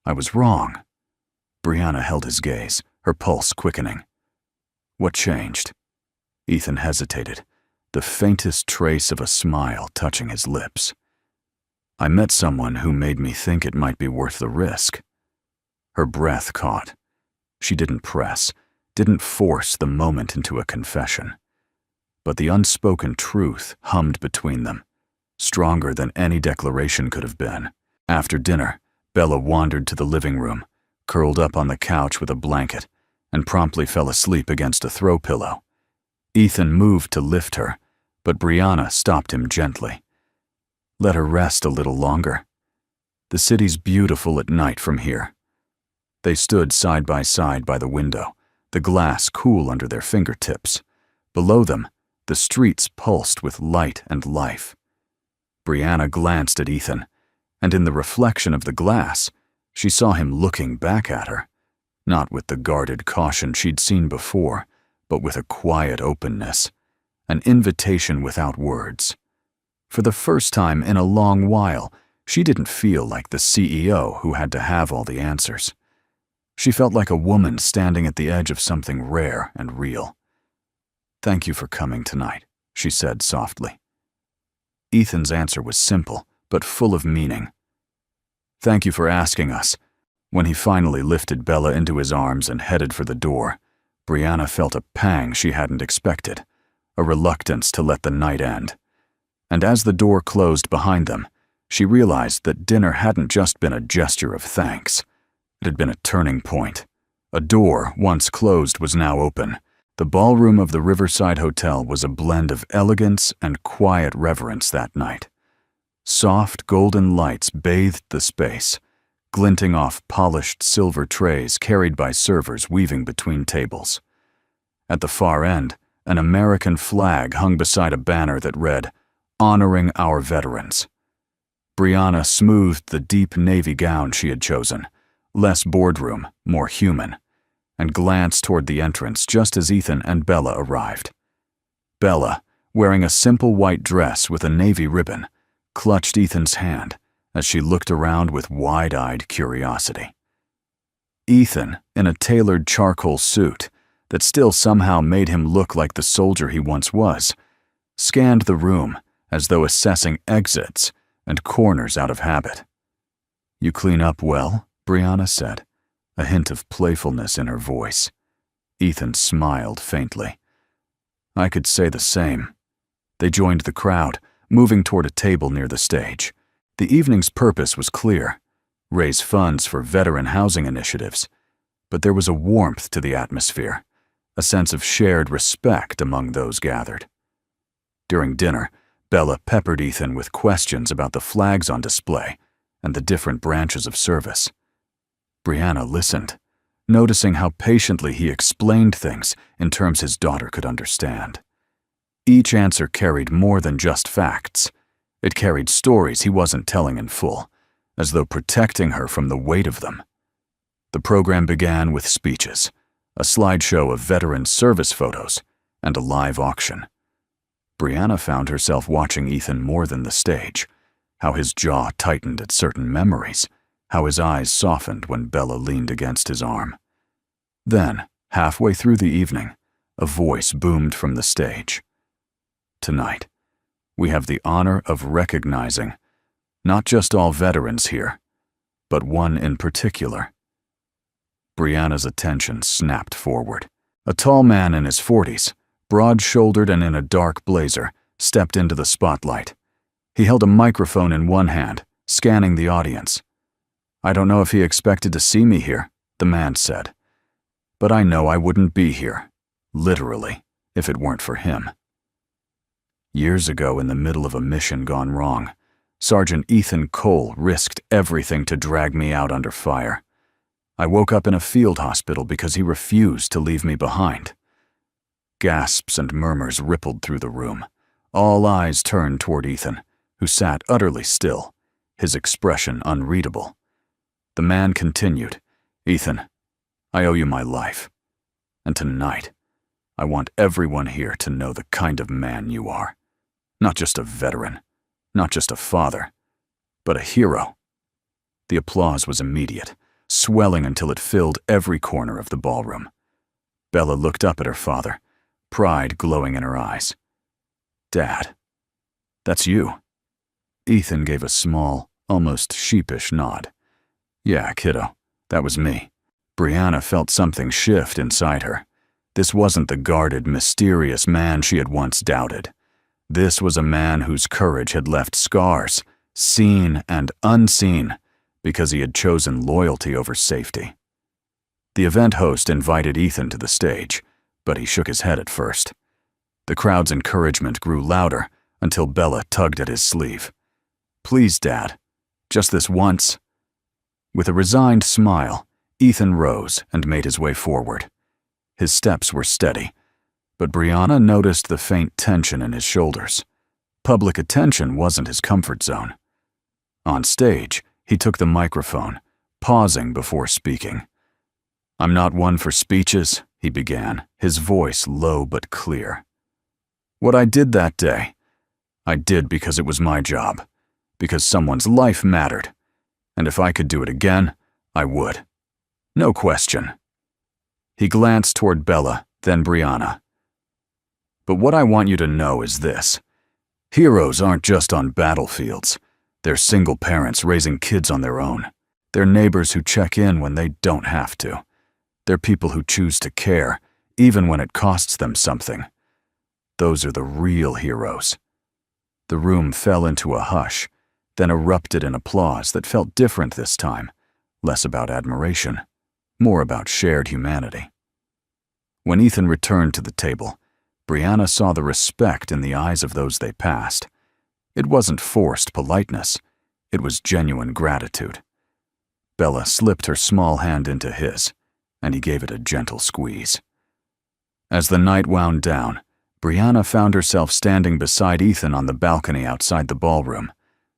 I was wrong." Brianna held his gaze, her pulse quickening. "What changed?" Ethan hesitated, the faintest trace of a smile touching his lips. "I met someone who made me think it might be worth the risk." Her breath caught. She didn't press, didn't force the moment into a confession. But the unspoken truth hummed between them, stronger than any declaration could have been. After dinner, Bella wandered to the living room, curled up on the couch with a blanket, and promptly fell asleep against a throw pillow. Ethan moved to lift her, but Brianna stopped him gently. "Let her rest a little longer. The city's beautiful at night from here." They stood side by the window, the glass cool under their fingertips. Below them, the streets pulsed with light and life. Brianna glanced at Ethan, and in the reflection of the glass, she saw him looking back at her, not with the guarded caution she'd seen before, but with a quiet openness, an invitation without words. For the first time in a long while, she didn't feel like the CEO who had to have all the answers. She felt like a woman standing at the edge of something rare and real. "Thank you for coming tonight," she said softly. Ethan's answer was simple, but full of meaning. "Thank you for asking us." When he finally lifted Bella into his arms and headed for the door, Brianna felt a pang she hadn't expected, a reluctance to let the night end. And as the door closed behind them, she realized that dinner hadn't just been a gesture of thanks. It had been a turning point. A door, once closed, was now open. The ballroom of the Riverside Hotel was a blend of elegance and quiet reverence that night. Soft golden lights bathed the space, glinting off polished silver trays carried by servers weaving between tables. At the far end, an American flag hung beside a banner that read, "Honoring Our Veterans." Brianna smoothed the deep navy gown she had chosen, less boardroom, more human, and glanced toward the entrance just as Ethan and Bella arrived. Bella, wearing a simple white dress with a navy ribbon, clutched Ethan's hand as she looked around with wide-eyed curiosity. Ethan, in a tailored charcoal suit that still somehow made him look like the soldier he once was, scanned the room as though assessing exits and corners out of habit. "You clean up well?" Brianna said, a hint of playfulness in her voice. Ethan smiled faintly. "I could say the same." They joined the crowd, moving toward a table near the stage. The evening's purpose was clear: raise funds for veteran housing initiatives. But there was a warmth to the atmosphere, a sense of shared respect among those gathered. During dinner, Bella peppered Ethan with questions about the flags on display and the different branches of service. Brianna listened, noticing how patiently he explained things in terms his daughter could understand. Each answer carried more than just facts. It carried stories he wasn't telling in full, as though protecting her from the weight of them. The program began with speeches, a slideshow of veteran service photos, and a live auction. Brianna found herself watching Ethan more than the stage, how his jaw tightened at certain memories, how his eyes softened when Bella leaned against his arm. Then, halfway through the evening, a voice boomed from the stage. "Tonight, we have the honor of recognizing not just all veterans here, but one in particular." Brianna's attention snapped forward. A tall man in his 40s, broad-shouldered and in a dark blazer, stepped into the spotlight. He held a microphone in one hand, scanning the audience. "I don't know if he expected to see me here," the man said. "But I know I wouldn't be here, literally, if it weren't for him." Years ago, in the middle of a mission gone wrong, Sergeant Ethan Cole risked everything to drag me out under fire. I woke up in a field hospital because he refused to leave me behind. Gasps and murmurs rippled through the room. All eyes turned toward Ethan, who sat utterly still, his expression unreadable. The man continued, "Ethan, I owe you my life. And tonight, I want everyone here to know the kind of man you are. Not just a veteran, not just a father, but a hero." The applause was immediate, swelling until it filled every corner of the ballroom. Bella looked up at her father, pride glowing in her eyes. "Dad, that's you." Ethan gave a small, almost sheepish nod. "Yeah, kiddo, that was me." Brianna felt something shift inside her. This wasn't the guarded, mysterious man she had once doubted. This was a man whose courage had left scars, seen and unseen, because he had chosen loyalty over safety. The event host invited Ethan to the stage, but he shook his head at first. The crowd's encouragement grew louder until Bella tugged at his sleeve. "Please, Dad, just this once." With a resigned smile, Ethan rose and made his way forward. His steps were steady, but Brianna noticed the faint tension in his shoulders. Public attention wasn't his comfort zone. On stage, he took the microphone, pausing before speaking. "I'm not one for speeches," he began, his voice low but clear. "What I did that day, I did because it was my job, because someone's life mattered, and if I could do it again, I would. No question." He glanced toward Bella, then Brianna. "But what I want you to know is this. Heroes aren't just on battlefields. They're single parents raising kids on their own. They're neighbors who check in when they don't have to. They're people who choose to care, even when it costs them something. Those are the real heroes." The room fell into a hush, then erupted in applause that felt different this time, less about admiration, more about shared humanity. When Ethan returned to the table, Brianna saw the respect in the eyes of those they passed. It wasn't forced politeness, it was genuine gratitude. Bella slipped her small hand into his, and he gave it a gentle squeeze. As the night wound down, Brianna found herself standing beside Ethan on the balcony outside the ballroom.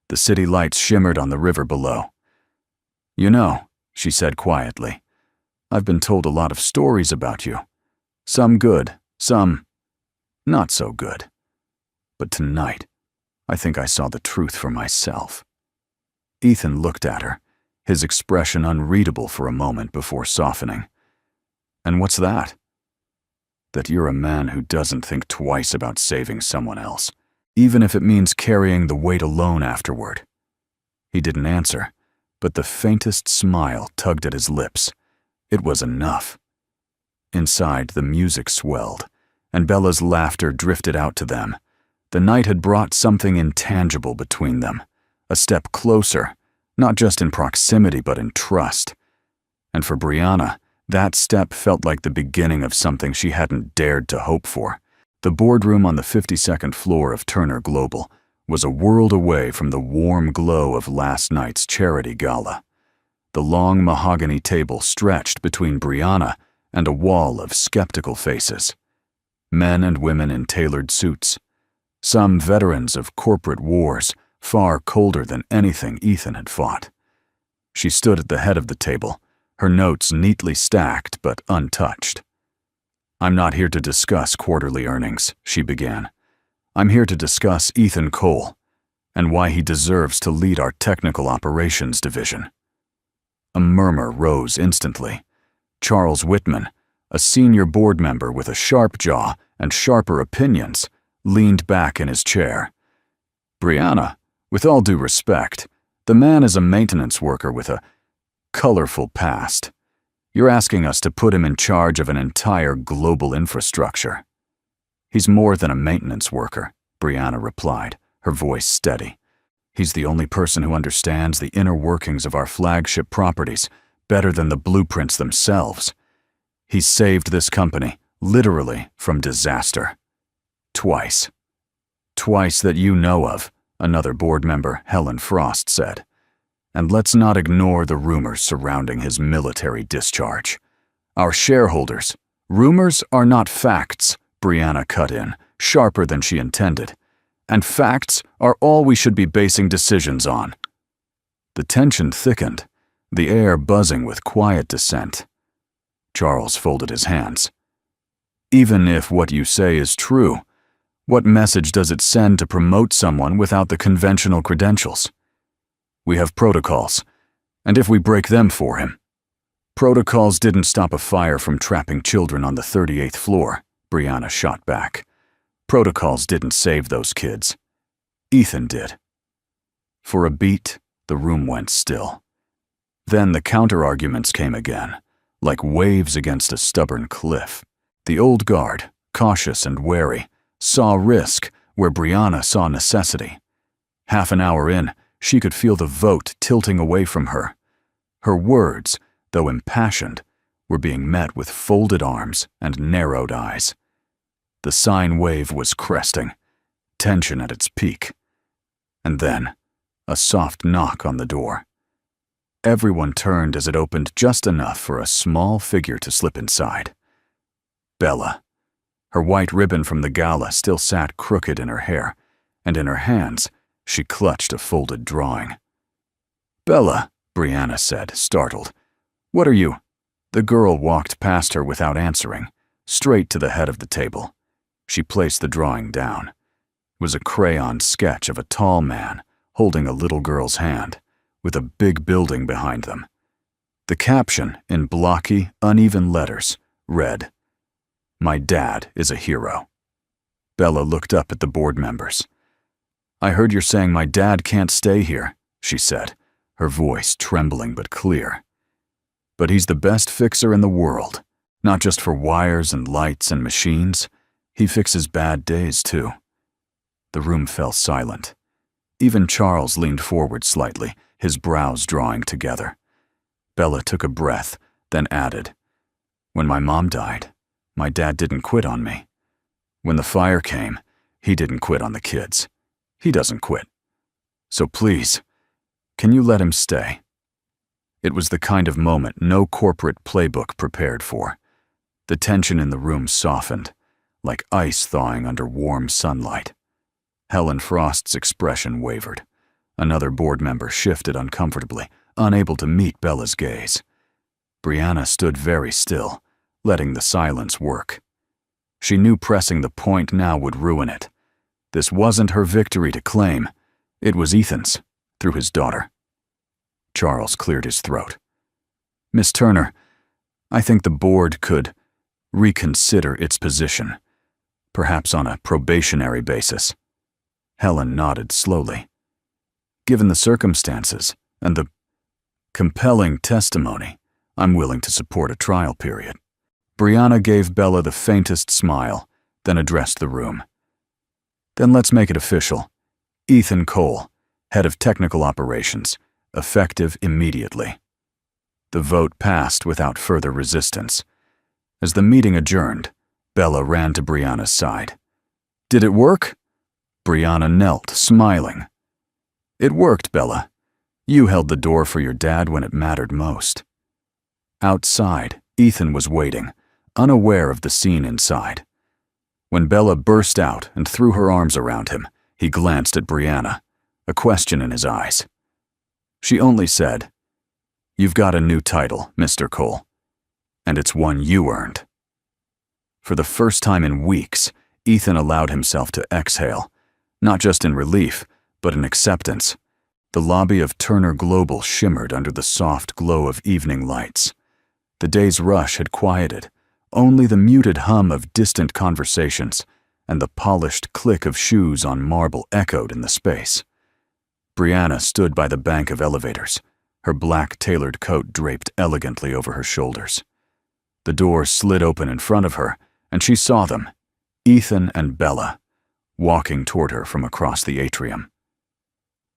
The city lights shimmered on the river below. "You know," she said quietly, I've been told a lot of stories about you. Some good, some not so good. But tonight, I think I saw the truth for myself." Ethan looked at her, his expression unreadable for a moment before softening. "And what's that?" "That you're a man who doesn't think twice about saving someone else, even if it means carrying the weight alone afterward." He didn't answer, but the faintest smile tugged at his lips. It was enough. Inside, the music swelled, and Bella's laughter drifted out to them. The night had brought something intangible between them, a step closer, not just in proximity but in trust. And for Brianna, that step felt like the beginning of something she hadn't dared to hope for. The boardroom on the 52nd floor of Turner Global was a world away from the warm glow of last night's charity gala. The long mahogany table stretched between Brianna and a wall of skeptical faces. Men and women in tailored suits. Some veterans of corporate wars, far colder than anything Ethan had fought. She stood at the head of the table, her notes neatly stacked but untouched. "I'm not here to discuss quarterly earnings," she began. "I'm here to discuss Ethan Cole and why he deserves to lead our technical operations division." A murmur rose instantly. Charles Whitman, a senior board member with a sharp jaw and sharper opinions, leaned back in his chair. "Brianna, with all due respect, the man is a maintenance worker with a colorful past. You're asking us to put him in charge of an entire global infrastructure." "He's more than a maintenance worker," Brianna replied, her voice steady. "He's the only person who understands the inner workings of our flagship properties better than the blueprints themselves. He's saved this company, literally, from disaster. Twice. Twice that you know of," another board member, Helen Frost, said. "And let's not ignore the rumors surrounding his military discharge. Our shareholders. Rumors are not facts," Brianna cut in, sharper than she intended. "And facts are all we should be basing decisions on." The tension thickened, the air buzzing with quiet dissent. Charles folded his hands. "Even if what you say is true, what message does it send to promote someone without the conventional credentials? We have protocols, and if we break them for him..." "Protocols didn't stop a fire from trapping children on the 38th floor," Brianna shot back. "Protocols didn't save those kids. Ethan did." For a beat, the room went still. Then the counter-arguments came again, like waves against a stubborn cliff. The old guard, cautious and wary, saw risk where Brianna saw necessity. Half an hour in, she could feel the vote tilting away from her. Her words, though impassioned, were being met with folded arms and narrowed eyes. The sine wave was cresting, tension at its peak. And then, a soft knock on the door. Everyone turned as it opened just enough for a small figure to slip inside. Bella. Her white ribbon from the gala still sat crooked in her hair, and in her hands, she clutched a folded drawing. "Bella," Brianna said, startled. "What are you?" The girl walked past her without answering, straight to the head of the table. She placed the drawing down. It was a crayon sketch of a tall man holding a little girl's hand, with a big building behind them. The caption, in blocky, uneven letters, read, "My dad is a hero." Bella looked up at the board members. "I heard you're saying my dad can't stay here," she said, her voice trembling but clear. "But he's the best fixer in the world, not just for wires and lights and machines. He fixes bad days, too." The room fell silent. Even Charles leaned forward slightly, his brows drawing together. Bella took a breath, then added, "When my mom died, my dad didn't quit on me. When the fire came, he didn't quit on the kids. He doesn't quit. So please, can you let him stay?" It was the kind of moment no corporate playbook prepared for. The tension in the room softened, like ice thawing under warm sunlight. Helen Frost's expression wavered. Another board member shifted uncomfortably, unable to meet Bella's gaze. Brianna stood very still, letting the silence work. She knew pressing the point now would ruin it. This wasn't her victory to claim. It was Ethan's, through his daughter. Charles cleared his throat. "Miss Turner, I think the board could reconsider its position, perhaps on a probationary basis." Helen nodded slowly. "Given the circumstances and the compelling testimony, I'm willing to support a trial period." Brianna gave Bella the faintest smile, then addressed the room. "Then let's make it official. Ethan Cole, head of technical operations, effective immediately." The vote passed without further resistance. As the meeting adjourned, Bella ran to Brianna's side. "Did it work?" Brianna knelt, smiling. "It worked, Bella. You held the door for your dad when it mattered most." Outside, Ethan was waiting, unaware of the scene inside. When Bella burst out and threw her arms around him, he glanced at Brianna, a question in his eyes. She only said, "You've got a new title, Mr. Cole, and it's one you earned." For the first time in weeks, Ethan allowed himself to exhale, not just in relief, but in acceptance. The lobby of Turner Global shimmered under the soft glow of evening lights. The day's rush had quieted. Only the muted hum of distant conversations and the polished click of shoes on marble echoed in the space. Brianna stood by the bank of elevators, her black tailored coat draped elegantly over her shoulders. The door slid open in front of her, and she saw them, Ethan and Bella, walking toward her from across the atrium.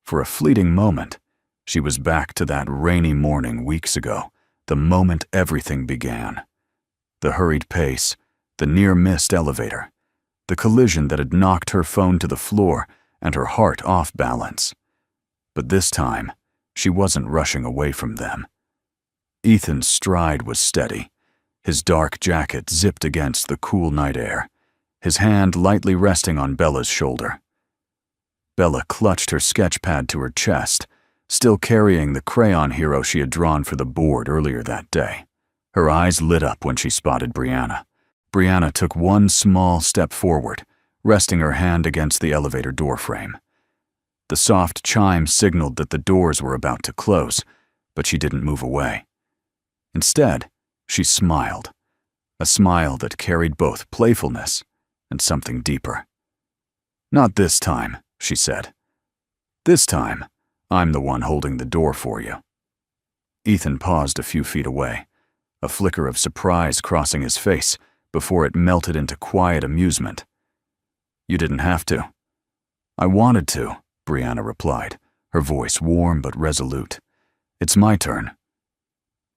For a fleeting moment, she was back to that rainy morning weeks ago, the moment everything began. The hurried pace, the near-missed elevator, the collision that had knocked her phone to the floor and her heart off balance. But this time, she wasn't rushing away from them. Ethan's stride was steady, his dark jacket zipped against the cool night air, his hand lightly resting on Bella's shoulder. Bella clutched her sketch pad to her chest, still carrying the crayon hero she had drawn for the board earlier that day. Her eyes lit up when she spotted Brianna. Brianna took one small step forward, resting her hand against the elevator doorframe. The soft chime signaled that the doors were about to close, but she didn't move away. Instead, she smiled, a smile that carried both playfulness and something deeper. "Not this time," she said. "This time, I'm the one holding the door for you." Ethan paused a few feet away, a flicker of surprise crossing his face before it melted into quiet amusement. "You didn't have to." "I wanted to," Brianna replied, her voice warm but resolute. "It's my turn."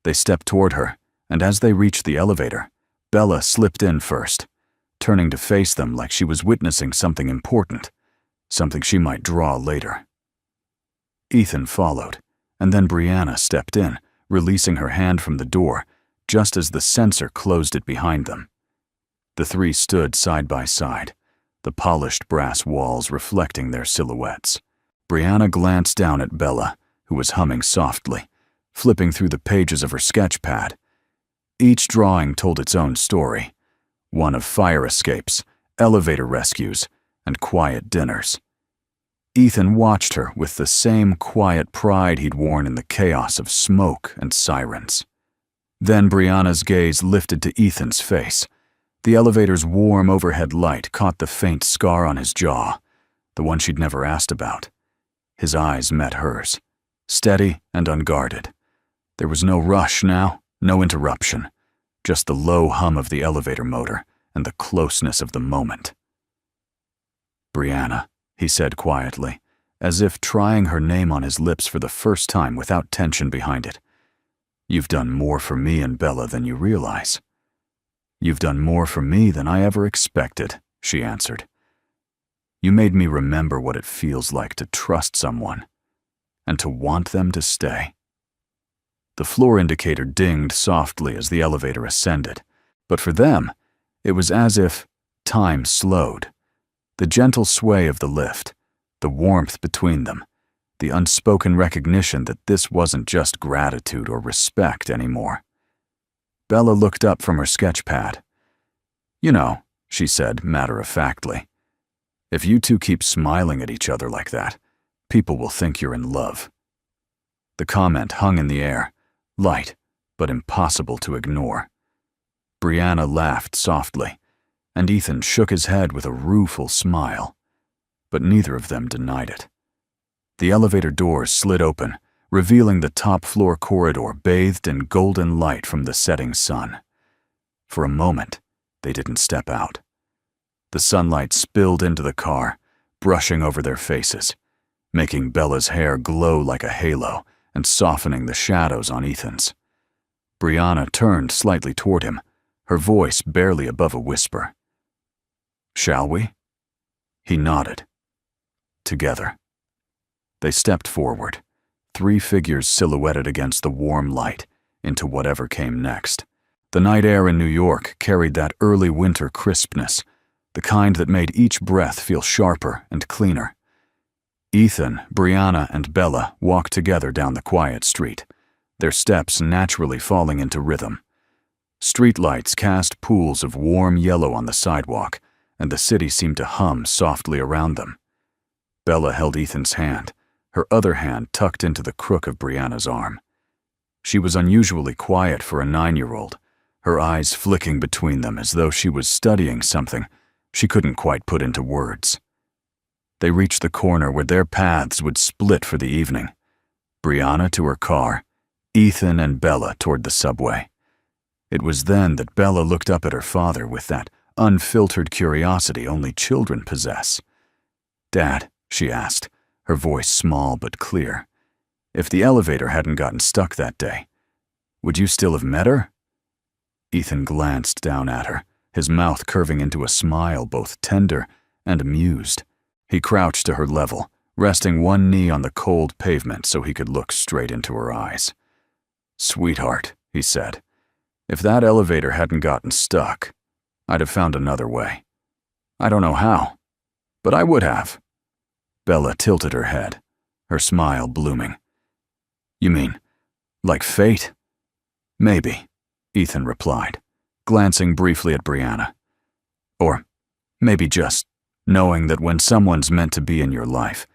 They stepped toward her, and as they reached the elevator, Bella slipped in first, turning to face them like she was witnessing something important, something she might draw later. Ethan followed, and then Brianna stepped in, releasing her hand from the door, just as the sensor closed it behind them. The three stood side by side, the polished brass walls reflecting their silhouettes. Brianna glanced down at Bella, who was humming softly, flipping through the pages of her sketch pad. Each drawing told its own story, one of fire escapes, elevator rescues, and quiet dinners. Ethan watched her with the same quiet pride he'd worn in the chaos of smoke and sirens. Then Brianna's gaze lifted to Ethan's face. The elevator's warm overhead light caught the faint scar on his jaw, the one she'd never asked about. His eyes met hers, steady and unguarded. There was no rush now, no interruption, just the low hum of the elevator motor and the closeness of the moment. "Brianna," he said quietly, as if trying her name on his lips for the first time without tension behind it. "You've done more for me and Bella than you realize." "You've done more for me than I ever expected," she answered. "You made me remember what it feels like to trust someone and to want them to stay." The floor indicator dinged softly as the elevator ascended, but for them, it was as if time slowed. The gentle sway of the lift, the warmth between them, the unspoken recognition that this wasn't just gratitude or respect anymore. Bella looked up from her sketch pad. "You know," she said matter-of-factly, "if you two keep smiling at each other like that, people will think you're in love." The comment hung in the air, light, but impossible to ignore. Brianna laughed softly, and Ethan shook his head with a rueful smile, but neither of them denied it. The elevator doors slid open, revealing the top-floor corridor bathed in golden light from the setting sun. For a moment, they didn't step out. The sunlight spilled into the car, brushing over their faces, making Bella's hair glow like a halo and softening the shadows on Ethan's. Brianna turned slightly toward him, her voice barely above a whisper. "Shall we?" He nodded. Together. They stepped forward, 3 figures silhouetted against the warm light, into whatever came next. The night air in New York carried that early winter crispness, the kind that made each breath feel sharper and cleaner. Ethan, Brianna, and Bella walked together down the quiet street, their steps naturally falling into rhythm. Streetlights cast pools of warm yellow on the sidewalk, and the city seemed to hum softly around them. Bella held Ethan's hand, her other hand tucked into the crook of Brianna's arm. She was unusually quiet for a 9-year-old, her eyes flicking between them as though she was studying something she couldn't quite put into words. They reached the corner where their paths would split for the evening. Brianna to her car, Ethan and Bella toward the subway. It was then that Bella looked up at her father with that unfiltered curiosity only children possess. "Dad," she asked, her voice small but clear, "if the elevator hadn't gotten stuck that day, would you still have met her?" Ethan glanced down at her, his mouth curving into a smile both tender and amused. He crouched to her level, resting one knee on the cold pavement so he could look straight into her eyes. "Sweetheart," he said, "if that elevator hadn't gotten stuck, I'd have found another way. I don't know how, but I would have." Bella tilted her head, her smile blooming. "You mean, like fate?" "Maybe," Ethan replied, glancing briefly at Brianna. "Or maybe just knowing that when someone's meant to be in your life,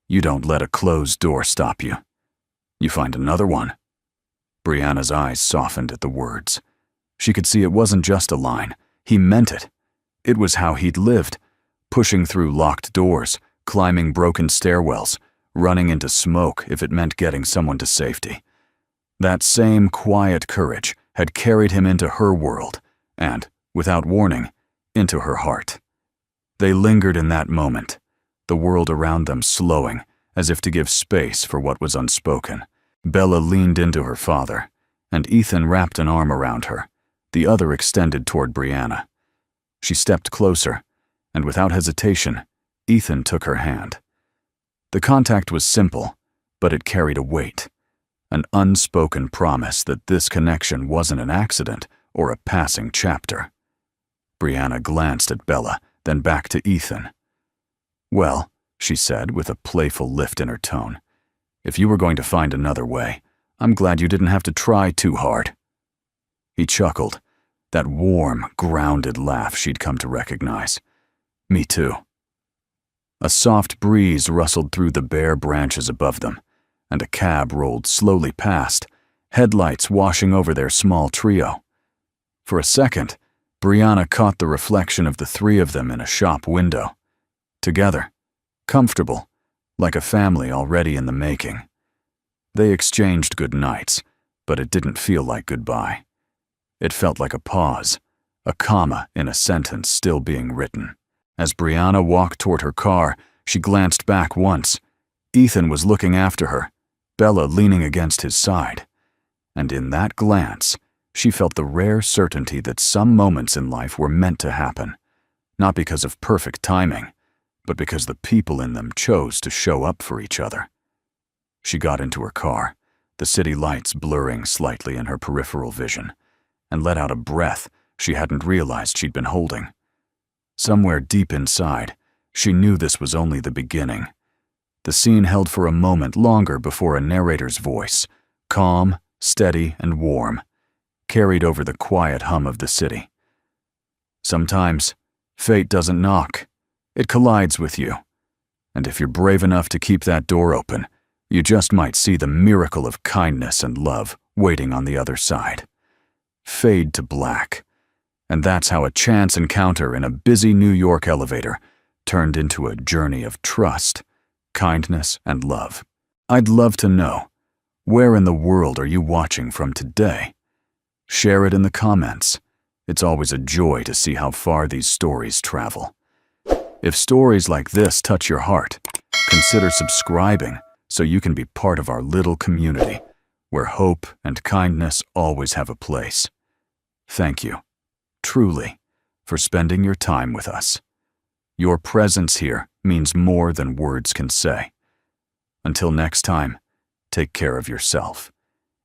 you don't let a closed door stop you. You find another one." Brianna's eyes softened at the words. She could see it wasn't just a line. He meant it. It was how he'd lived, pushing through locked doors, climbing broken stairwells, running into smoke if it meant getting someone to safety. That same quiet courage had carried him into her world and, without warning, into her heart. They lingered in that moment, the world around them slowing, as if to give space for what was unspoken. Bella leaned into her father, and Ethan wrapped an arm around her, the other extended toward Brianna. She stepped closer, and without hesitation, Ethan took her hand. The contact was simple, but it carried a weight, an unspoken promise that this connection wasn't an accident or a passing chapter. Brianna glanced at Bella, then back to Ethan. "Well," she said with a playful lift in her tone, "if you were going to find another way, I'm glad you didn't have to try too hard." He chuckled, that warm, grounded laugh she'd come to recognize. "Me too." A soft breeze rustled through the bare branches above them, and a cab rolled slowly past, headlights washing over their small trio. For a second, Brianna caught the reflection of the 3 of them in a shop window. Together, comfortable, like a family already in the making. They exchanged good nights, but it didn't feel like goodbye. It felt like a pause, a comma in a sentence still being written. As Brianna walked toward her car, she glanced back once. Ethan was looking after her, Bella leaning against his side. And in that glance, she felt the rare certainty that some moments in life were meant to happen, not because of perfect timing, but because the people in them chose to show up for each other. She got into her car, the city lights blurring slightly in her peripheral vision, and let out a breath she hadn't realized she'd been holding. Somewhere deep inside, she knew this was only the beginning. The scene held for a moment longer before a narrator's voice, calm, steady, and warm. carried over the quiet hum of the city. Sometimes, fate doesn't knock. It collides with you. And if you're brave enough to keep that door open, you just might see the miracle of kindness and love waiting on the other side. Fade to black. And that's how a chance encounter in a busy New York elevator turned into a journey of trust, kindness, and love. I'd love to know, where in the world are you watching from today? Share it in the comments. It's always a joy to see how far these stories travel. If stories like this touch your heart, consider subscribing so you can be part of our little community where hope and kindness always have a place. Thank you, truly, for spending your time with us. Your presence here means more than words can say. Until next time, take care of yourself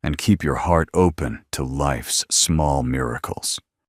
and keep your heart open to life's small miracles.